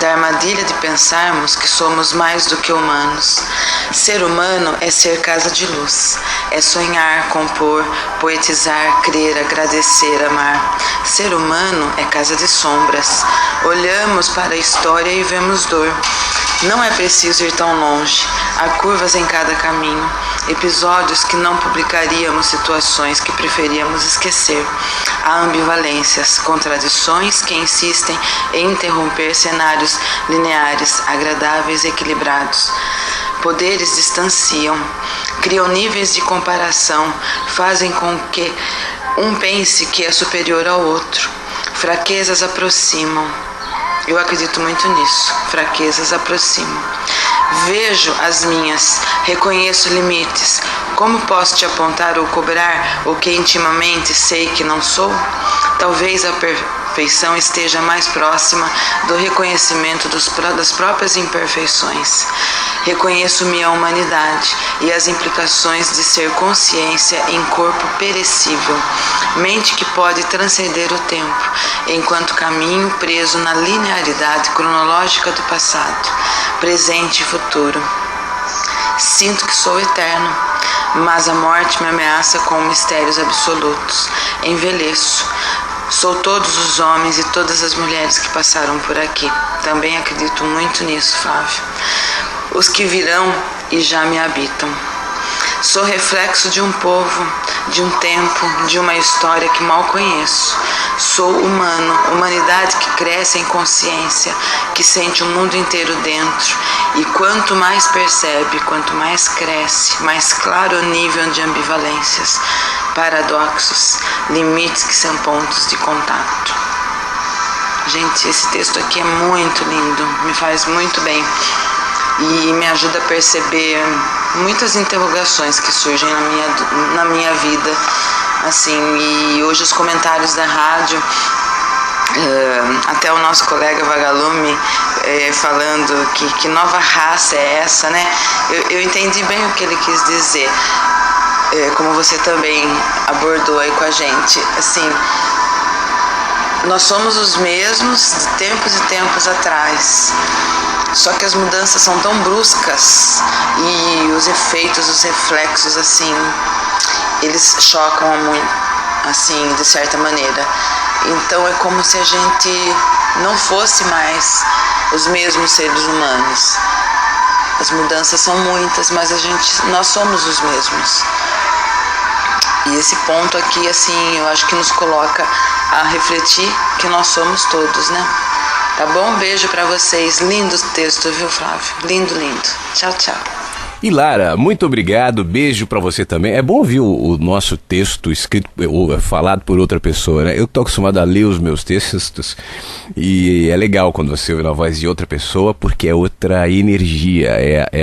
da armadilha de pensarmos que somos mais do que humanos. Ser humano é ser casa de luz, é sonhar, compor, poetizar, crer, agradecer, amar. Ser humano é casa de sombras. Olhamos para a história e vemos dor. Não é preciso ir tão longe. Há curvas em cada caminho, episódios que não publicaríamos, situações que preferíamos esquecer. Há ambivalências, contradições que insistem em interromper cenários lineares, agradáveis e equilibrados. Poderes distanciam, criam níveis de comparação, fazem com que um pense que é superior ao outro. Fraquezas aproximam. Eu acredito muito nisso. Fraquezas aproximam. Vejo as minhas, reconheço limites. Como posso te apontar ou cobrar o que intimamente sei que não sou? Talvez a perfeição esteja mais próxima do reconhecimento das próprias imperfeições. Reconheço minha humanidade e as implicações de ser consciência em corpo perecível, mente que pode transcender o tempo, enquanto caminho preso na linearidade cronológica do passado, presente e futuro. Sinto que sou eterno, mas a morte me ameaça com mistérios absolutos. Envelheço. Sou todos os homens e todas as mulheres que passaram por aqui. Também acredito muito nisso, Flávio. Os que virão e já me habitam. Sou reflexo de um povo, de um tempo, de uma história que mal conheço. Sou humano, humanidade que cresce em consciência, que sente o mundo inteiro dentro. E quanto mais percebe, quanto mais cresce, mais claro o nível de ambivalências, paradoxos, limites que são pontos de contato. Gente, esse texto aqui é muito lindo, me faz muito bem. E me ajuda a perceber muitas interrogações que surgem na minha vida, assim, e hoje os comentários da rádio, até o nosso colega Vagalume falando que nova raça é essa, né? Eu entendi bem o que ele quis dizer, como você também abordou aí com a gente, assim, nós somos os mesmos de tempos e tempos atrás. Só que as mudanças são tão bruscas e os efeitos, os reflexos, assim, eles chocam muito, assim, de certa maneira. Então é como se a gente não fosse mais os mesmos seres humanos. As mudanças são muitas, mas nós somos os mesmos. E esse ponto aqui, assim, eu acho que nos coloca a refletir que nós somos todos, né? Tá bom? Beijo pra vocês. Lindo texto, viu, Flávio? Lindo, lindo. Tchau, tchau. E Lara, muito obrigado, beijo pra você também. É bom ouvir o nosso texto escrito ou falado por outra pessoa, né? Eu tô acostumado a ler os meus textos e é legal quando você ouve na voz de outra pessoa, porque é outra energia,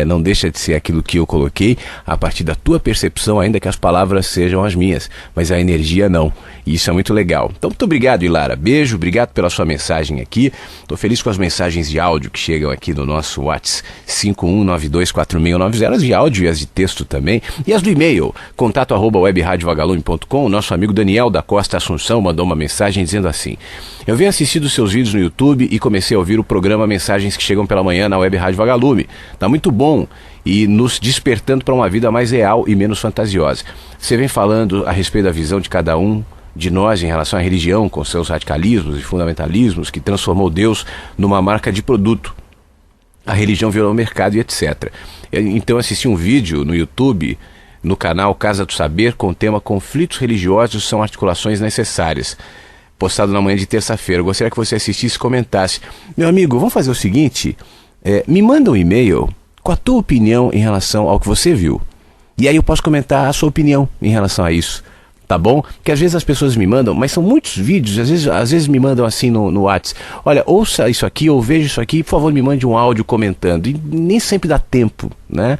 não deixa de ser aquilo que eu coloquei a partir da tua percepção, ainda que as palavras sejam as minhas, mas a energia não. E isso é muito legal. Então, muito obrigado, Ilara. Beijo, obrigado pela sua mensagem aqui. Tô feliz com as mensagens de áudio que chegam aqui no nosso WhatsApp 51924690, as de áudio e as de texto também. E as do e-mail, contato@webradiovagalume.com. O nosso amigo Daniel da Costa Assunção mandou uma mensagem dizendo assim: eu venho assistindo seus vídeos no YouTube e comecei a ouvir o programa Mensagens que Chegam pela Manhã na Web Rádio Vagalume. Tá muito bom e nos despertando para uma vida mais real e menos fantasiosa. Você vem falando a respeito da visão de cada um de nós em relação à religião, com seus radicalismos e fundamentalismos, que transformou Deus numa marca de produto. A religião virou mercado e etc. Então assisti um vídeo no YouTube, no canal Casa do Saber, com o tema Conflitos Religiosos são articulações necessárias, postado na manhã de terça-feira. Eu gostaria que você assistisse e comentasse. Meu amigo, vamos fazer o seguinte, me manda um e-mail com a tua opinião em relação ao que você viu. E aí eu posso comentar a sua opinião em relação a isso. Tá bom? Porque às vezes as pessoas me mandam, mas são muitos vídeos, às vezes me mandam assim no WhatsApp: olha, ouça isso aqui, ou veja isso aqui, por favor me mande um áudio comentando. E nem sempre dá tempo, né?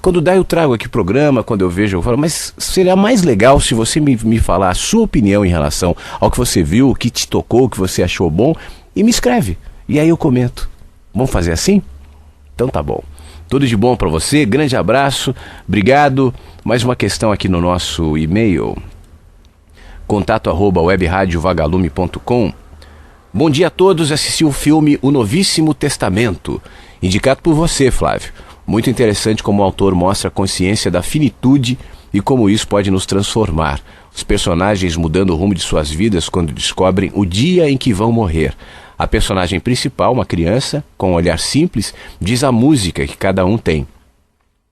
Quando dá eu trago aqui o programa, quando eu vejo eu falo, mas seria mais legal se você me falar a sua opinião em relação ao que você viu, o que te tocou, o que você achou bom, e me escreve, e aí eu comento. Vamos fazer assim? Então tá bom. Tudo de bom para você, grande abraço, obrigado. Mais uma questão aqui no nosso e-mail. contato@webradiovagalume.com. Bom dia a todos, assisti o filme O Novíssimo Testamento, indicado por você, Flávio. Muito interessante como o autor mostra a consciência da finitude e como isso pode nos transformar. Os personagens mudando o rumo de suas vidas quando descobrem o dia em que vão morrer. A personagem principal, uma criança, com um olhar simples, diz a música que cada um tem.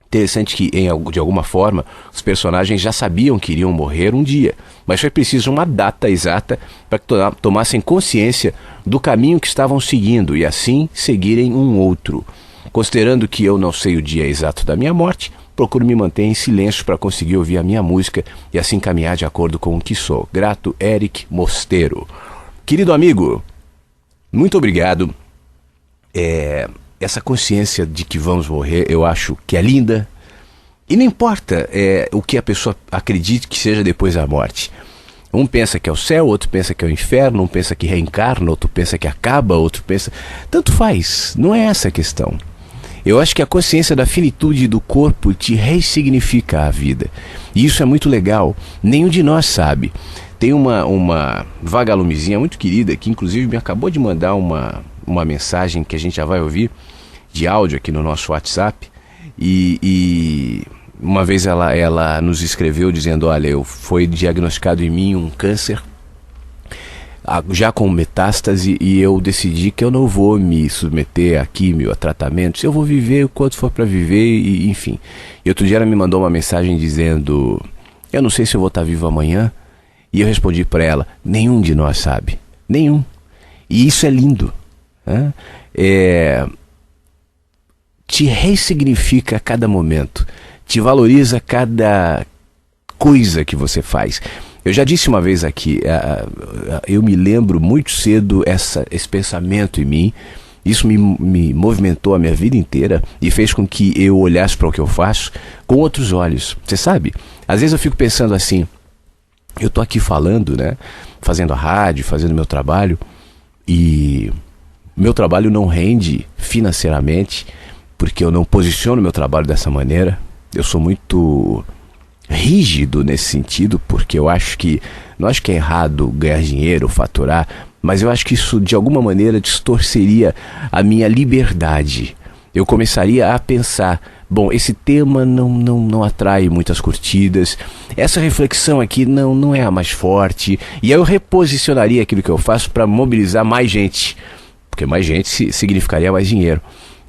Interessante que, de alguma forma, os personagens já sabiam que iriam morrer um dia, mas foi preciso uma data exata para que tomassem consciência do caminho que estavam seguindo e assim seguirem um outro. Considerando que eu não sei o dia exato da minha morte, procuro me manter em silêncio para conseguir ouvir a minha música e assim caminhar de acordo com o que sou. Grato, Eric Mosteiro. Querido amigo, muito obrigado. Essa consciência de que vamos morrer, eu acho que é linda. E não importa o que a pessoa acredite que seja depois da morte. Um pensa que é o céu, outro pensa que é o inferno, um pensa que reencarna, outro pensa que acaba, outro pensa... Tanto faz, não é essa a questão. Eu acho que a consciência da finitude do corpo te ressignifica a vida. E isso é muito legal. Nenhum de nós sabe. Tem uma vagalumezinha muito querida que inclusive me acabou de mandar uma mensagem que a gente já vai ouvir de áudio aqui no nosso WhatsApp. E uma vez ela nos escreveu dizendo: olha, foi diagnosticado em mim um câncer já com metástase e eu decidi que eu não vou me submeter a químio, a tratamentos. Eu vou viver o quanto for para viver e enfim. E outro dia ela me mandou uma mensagem dizendo: eu não sei se eu vou estar vivo amanhã. E eu respondi para ela: nenhum de nós sabe, nenhum. E isso é lindo, né? Te ressignifica a cada momento, te valoriza cada coisa que você faz. Eu já disse uma vez aqui, eu me lembro muito cedo esse pensamento em mim. Isso me movimentou a minha vida inteira e fez com que eu olhasse para o que eu faço com outros olhos. Você sabe, às vezes eu fico pensando assim, eu tô aqui falando, né, fazendo a rádio, fazendo meu trabalho, e meu trabalho não rende financeiramente, porque eu não posiciono meu trabalho dessa maneira. Eu sou muito rígido nesse sentido, porque eu acho que, não acho que é errado ganhar dinheiro, faturar, mas eu acho que isso de alguma maneira distorceria a minha liberdade. Eu começaria a pensar, bom, esse tema não atrai muitas curtidas, essa reflexão aqui não é a mais forte, e aí eu reposicionaria aquilo que eu faço para mobilizar mais gente, porque mais gente significaria mais dinheiro.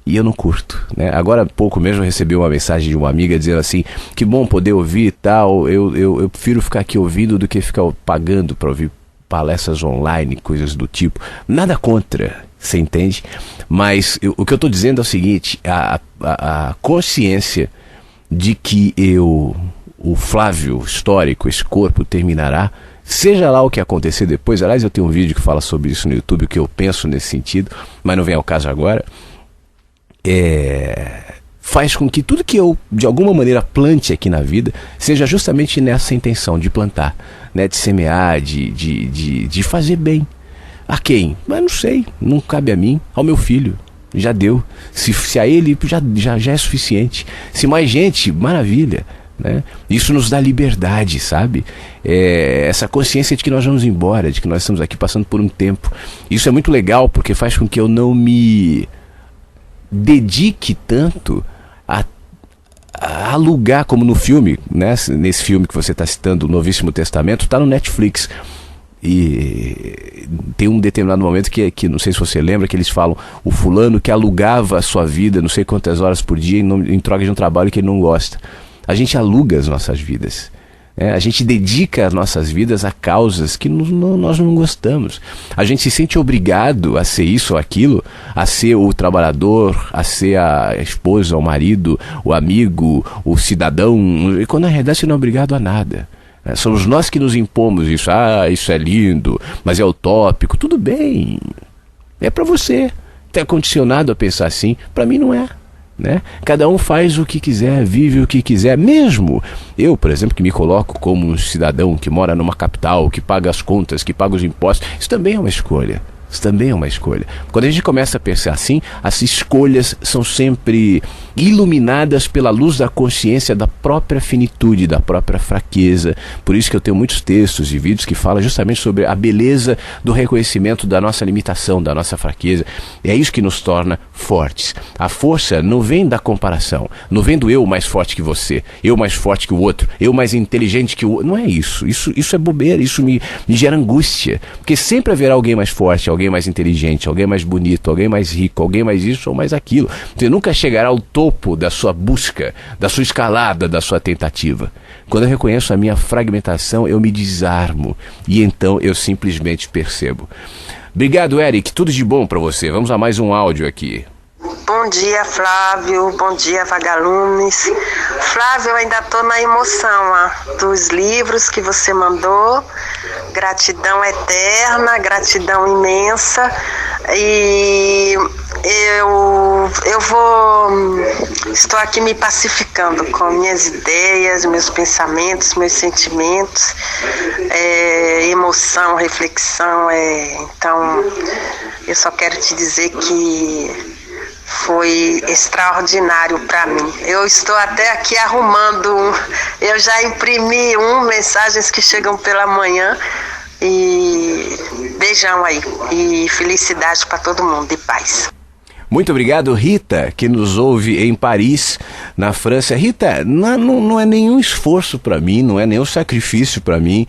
E eu não curto, né? Agora há pouco mesmo eu recebi uma mensagem de uma amiga dizendo assim: que bom poder ouvir e tal, eu prefiro ficar aqui ouvindo do que ficar pagando para ouvir palestras online, coisas do tipo. Nada contra, você entende? Mas o que eu estou dizendo é o seguinte: a consciência de que o Flávio histórico, esse corpo terminará, seja lá o que acontecer depois. Aliás, eu tenho um vídeo que fala sobre isso no YouTube, o que eu penso nesse sentido, mas não vem ao caso agora. Faz com que tudo que eu de alguma maneira plante aqui na vida seja justamente nessa intenção de plantar, né? De semear, de fazer bem. A quem? Mas não sei, não cabe a mim, ao meu filho. Já deu. Se a ele já é suficiente. Se mais gente, maravilha, né? Isso nos dá liberdade, sabe? Essa consciência de que nós vamos embora, de que nós estamos aqui passando por um tempo. Isso é muito legal, porque faz com que eu não me dedique tanto a alugar, como no filme, né? Nesse filme que você está citando, o Novíssimo Testamento, está no Netflix. E tem um determinado momento que não sei se você lembra, que eles falam: o fulano que alugava a sua vida não sei quantas horas por dia em troca de um trabalho que ele não gosta. A gente aluga as nossas vidas, a gente dedica as nossas vidas a causas que nós não gostamos. A gente se sente obrigado a ser isso ou aquilo, a ser o trabalhador, a ser a esposa, o marido, o amigo, o cidadão, e quando na realidade você não é obrigado a nada. Somos nós que nos impomos isso. Isso é lindo, mas é utópico. Tudo bem, é para você. Está condicionado a pensar assim. Para mim não é, né? Cada um faz o que quiser, vive o que quiser. Mesmo eu, por exemplo, que me coloco como um cidadão que mora numa capital, que paga as contas, que paga os impostos, isso também é uma escolha. Isso também é uma escolha. Quando a gente começa a pensar assim, as escolhas são sempre iluminadas pela luz da consciência da própria finitude, da própria fraqueza. Por isso que eu tenho muitos textos e vídeos que falam justamente sobre a beleza do reconhecimento da nossa limitação, da nossa fraqueza. É isso que nos torna fortes. A força não vem da comparação, não vem do eu mais forte que você, eu mais forte que o outro, eu mais inteligente que o outro. Não é isso. Isso é bobeira, isso me gera angústia. Porque sempre haverá alguém mais forte, alguém mais inteligente, alguém mais bonito, alguém mais rico, alguém mais isso ou mais aquilo. Você nunca chegará ao topo da sua busca, da sua escalada, da sua tentativa. Quando eu reconheço a minha fragmentação, eu me desarmo e então eu simplesmente percebo. Obrigado, Eric. Tudo de bom para você. Vamos a mais um áudio aqui. Bom dia, Flávio. Bom dia, Vagalumes. Flávio, eu ainda estou na emoção dos livros que você mandou. Gratidão eterna, gratidão imensa. E estou aqui me pacificando com minhas ideias, meus pensamentos, meus sentimentos, emoção, reflexão. Então, eu só quero te dizer que foi extraordinário para mim. Eu estou até aqui arrumando eu já imprimi mensagens que chegam pela manhã. E beijão aí, e felicidade para todo mundo, e paz. Muito obrigado, Rita, que nos ouve em Paris, na França. Rita, não é nenhum esforço para mim, não é nenhum sacrifício para mim,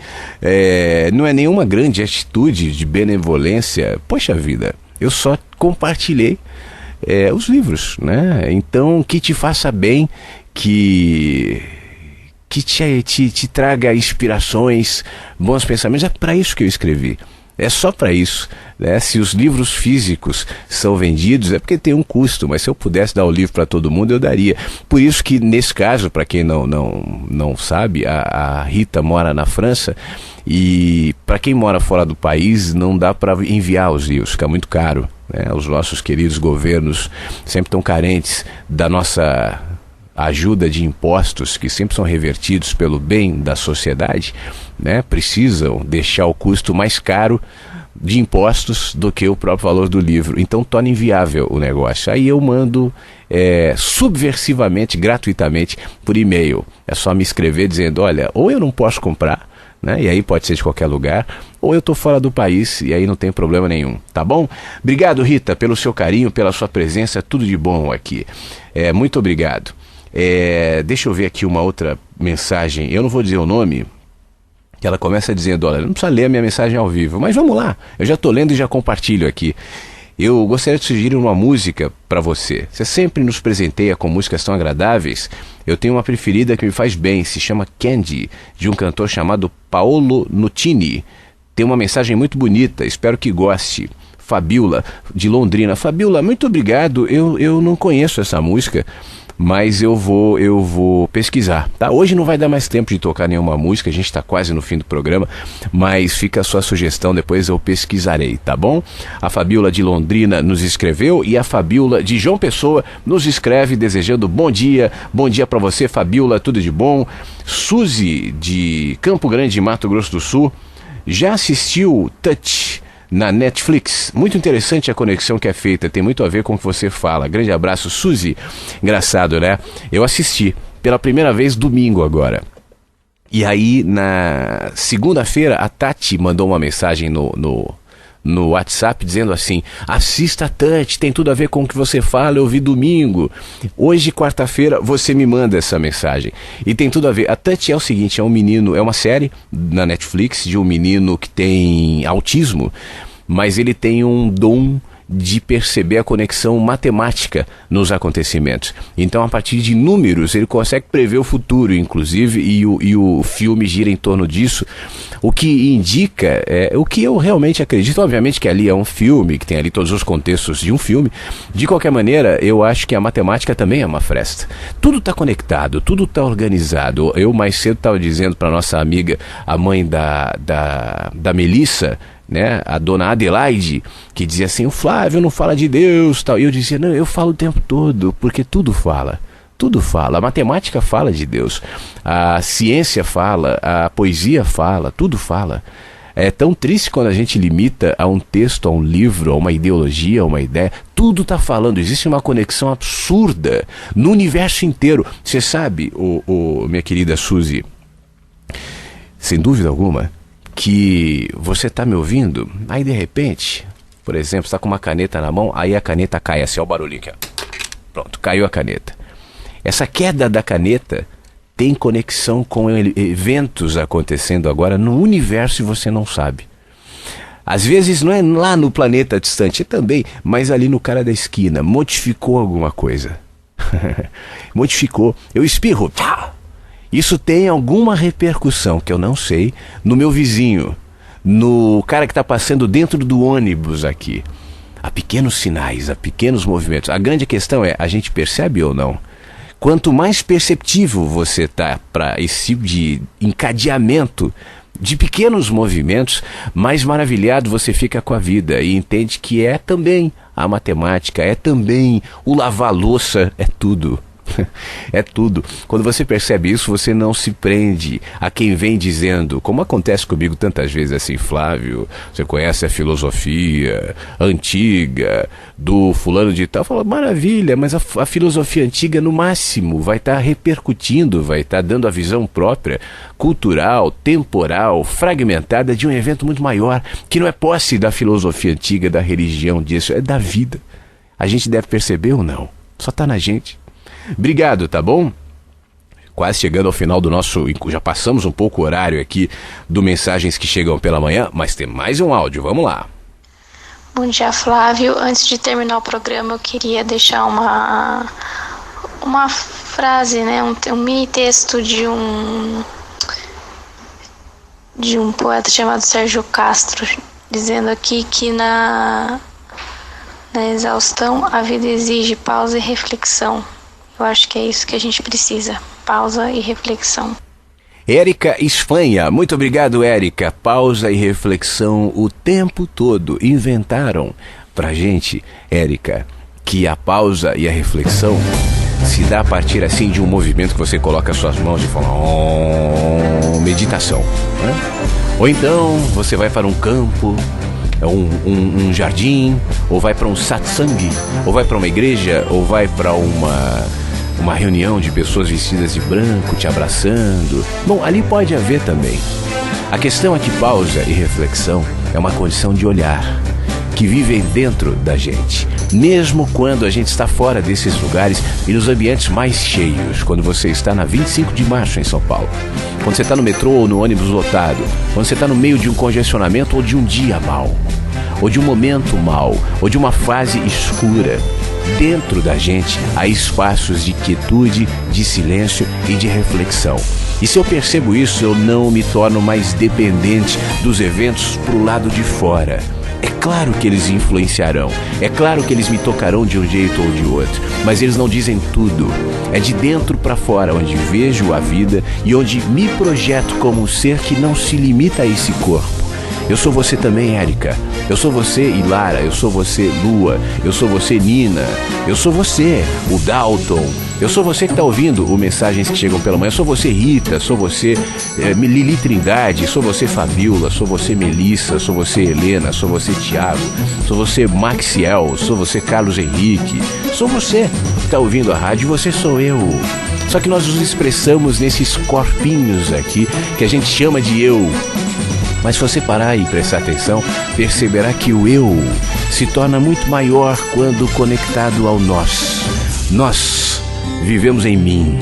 não é nenhuma grande atitude de benevolência. Poxa vida, eu só compartilhei os livros, né? Então, que te faça bem, que te traga inspirações, bons pensamentos. É para isso que eu escrevi. É só para isso, né? Se os livros físicos são vendidos é porque tem um custo, mas se eu pudesse dar o livro para todo mundo, eu daria. Por isso que nesse caso, para quem não sabe, a Rita mora na França e para quem mora fora do país não dá para enviar os livros, fica muito caro, né? Os nossos queridos governos sempre estão carentes da nossa ajuda de impostos, que sempre são revertidos pelo bem da sociedade, né? Precisam deixar o custo mais caro de impostos do que o próprio valor do livro. Então torna inviável o negócio. Aí eu mando subversivamente, gratuitamente, por e-mail. É só me escrever dizendo, olha, ou eu não posso comprar, né? E aí pode ser de qualquer lugar, ou eu estou fora do país e aí não tem problema nenhum, tá bom? Obrigado, Rita, pelo seu carinho, pela sua presença, tudo de bom aqui. Muito obrigado. Deixa eu ver aqui uma outra mensagem. Eu não vou dizer o nome, que ela começa dizendo, olha, não precisa ler a minha mensagem ao vivo, mas vamos lá, eu já estou lendo e já compartilho aqui. Eu gostaria de sugerir uma música para você. Você sempre nos presenteia com músicas tão agradáveis. Eu tenho uma preferida que me faz bem, se chama Candy, de um cantor chamado Paolo Nutini. Tem uma mensagem muito bonita, espero que goste. Fabiola, de Londrina. Fabiola, muito obrigado, eu não conheço essa música, mas eu vou pesquisar, tá? Hoje não vai dar mais tempo de tocar nenhuma música, a gente está quase no fim do programa, mas fica a sua sugestão, depois eu pesquisarei, tá bom? A Fabiola de Londrina nos escreveu e a Fabiola de João Pessoa nos escreve desejando bom dia para você, Fabiola, tudo de bom. Suzy de Campo Grande, Mato Grosso do Sul, já assistiu Touch na Netflix? Muito interessante a conexão que é feita, tem muito a ver com o que você fala. Grande abraço, Suzy. Engraçado, né? Eu assisti pela primeira vez domingo agora. E aí, na segunda-feira, a Tati mandou uma mensagem no WhatsApp dizendo assim, assista Touch, tem tudo a ver com o que você fala, eu vi domingo. Hoje, quarta-feira, você me manda essa mensagem. E tem tudo a ver. A Touch é o seguinte, é um menino, é uma série na Netflix de um menino que tem autismo, mas ele tem um dom de perceber a conexão matemática nos acontecimentos. Então, a partir de números, ele consegue prever o futuro, inclusive, e o filme gira em torno disso, o que indica, o que eu realmente acredito, obviamente que ali é um filme, que tem ali todos os contextos de um filme. De qualquer maneira, eu acho que a matemática também é uma fresta. Tudo está conectado, tudo está organizado. Eu mais cedo estava dizendo para nossa amiga, a mãe da Melissa, né, a dona Adelaide, que dizia assim, o Flávio não fala de Deus, tal. E eu dizia, não, eu falo o tempo todo, porque tudo fala. Tudo fala, a matemática fala de Deus, a ciência fala, a poesia fala, tudo fala. É tão triste quando a gente limita a um texto, a um livro, a uma ideologia, a uma ideia. Tudo tudo está falando. Existe uma conexão absurda no universo inteiro. Você sabe, minha querida Suzy, sem dúvida alguma, que você está me ouvindo, aí de repente, por exemplo, está com uma caneta na mão, aí a caneta cai, assim, ó o barulhinho aqui, ó. Pronto, caiu a caneta. Essa queda da caneta tem conexão com eventos acontecendo agora no universo e você não sabe. Às vezes não é lá no planeta distante, também, mas ali no cara da esquina, modificou alguma coisa. Modificou. Eu espirro. Isso tem alguma repercussão, que eu não sei, no meu vizinho, no cara que está passando dentro do ônibus aqui. Há pequenos sinais, há pequenos movimentos. A grande questão é, a gente percebe ou não? Quanto mais perceptivo você está para esse tipo de encadeamento de pequenos movimentos, mais maravilhado você fica com a vida e entende que é também a matemática, é também o lavar louça, é tudo. É tudo. Quando você percebe isso, você não se prende a quem vem dizendo, como acontece comigo tantas vezes assim, Flávio, você conhece a filosofia antiga do fulano de tal? Fala, maravilha, mas a filosofia antiga no máximo vai estar repercutindo, vai estar dando a visão própria, cultural, temporal, fragmentada de um evento muito maior, que não é posse da filosofia antiga, da religião, disso, é da vida. A gente deve perceber ou não? Só está na gente. Obrigado, tá bom? Quase chegando ao final do nosso... Já passamos um pouco o horário aqui do Mensagens que Chegam pela Manhã, mas tem mais um áudio, vamos lá. Bom dia, Flávio. Antes de terminar o programa, eu queria deixar uma frase, né? Um mini texto de um poeta chamado Sérgio Castro, dizendo aqui que na exaustão a vida exige pausa e reflexão. Eu acho que é isso que a gente precisa, pausa e reflexão. Érica Espanha, muito obrigado, Érica. Pausa e reflexão o tempo todo. Inventaram pra gente, Érica, que a pausa e a reflexão se dá a partir assim de um movimento que você coloca as suas mãos e fala meditação, né? Ou então você vai para um campo, um jardim, ou vai para um satsang, ou vai para uma igreja, ou vai para uma reunião de pessoas vestidas de branco te abraçando. Bom, ali pode haver também. A questão é que pausa e reflexão é uma condição de olhar que vivem dentro da gente, mesmo quando a gente está fora desses lugares e nos ambientes mais cheios, quando você está na 25 de março em São Paulo, quando você está no metrô ou no ônibus lotado, quando você está no meio de um congestionamento ou de um dia mau, ou de um momento mau, ou de uma fase escura. Dentro da gente há espaços de quietude, de silêncio e de reflexão. E se eu percebo isso, eu não me torno mais dependente dos eventos para o lado de fora. É claro que eles influenciarão, é claro que eles me tocarão de um jeito ou de outro, mas eles não dizem tudo. É de dentro para fora onde vejo a vida e onde me projeto como um ser que não se limita a esse corpo. Eu sou você também, Érica. Eu sou você, Ilara. Eu sou você, Lua. Eu sou você, Nina. Eu sou você, o Dalton. Eu sou você que está ouvindo o Mensagens que Chegam pela Manhã. Eu sou você, Rita. Sou você, Lili Trindade. Sou você, Fabiola. Sou você, Melissa. Sou você, Helena. Sou você, Tiago. Sou você, Maxiel. Sou você, Carlos Henrique. Sou você que está ouvindo a rádio. Você sou eu. Só que nós nos expressamos nesses corpinhos aqui que a gente chama de eu. Mas se você parar e prestar atenção, perceberá que o eu se torna muito maior quando conectado ao nós. Nós vivemos em mim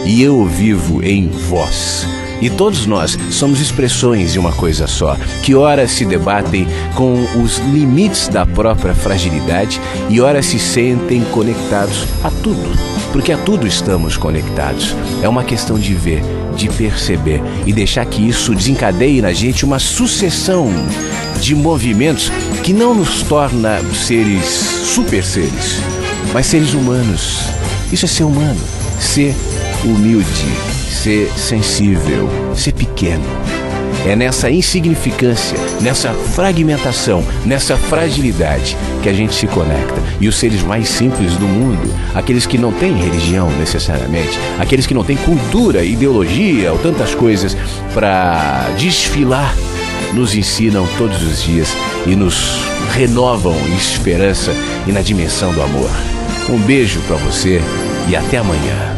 e eu vivo em vós. E todos nós somos expressões de uma coisa só, que ora se debatem com os limites da própria fragilidade e ora se sentem conectados a tudo, porque a tudo estamos conectados. É uma questão de ver, de perceber e deixar que isso desencadeie na gente uma sucessão de movimentos que não nos torna seres, super seres, mas seres humanos. Isso é ser humano, ser humilde, ser sensível, ser pequeno. É nessa insignificância, nessa fragmentação, nessa fragilidade que a gente se conecta. E os seres mais simples do mundo, aqueles que não têm religião necessariamente, aqueles que não têm cultura, ideologia ou tantas coisas para desfilar, nos ensinam todos os dias e nos renovam esperança e na dimensão do amor. Um beijo pra você e até amanhã.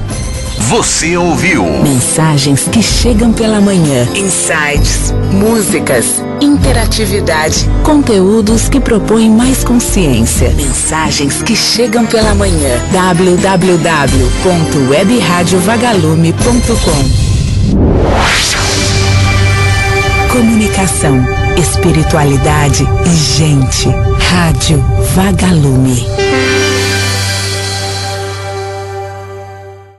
Você ouviu Mensagens que chegam pela manhã. Insights, músicas, interatividade, conteúdos que propõem mais consciência. Mensagens que chegam pela manhã. www.webradioVagalume.com. Comunicação, espiritualidade e gente. Rádio Vagalume.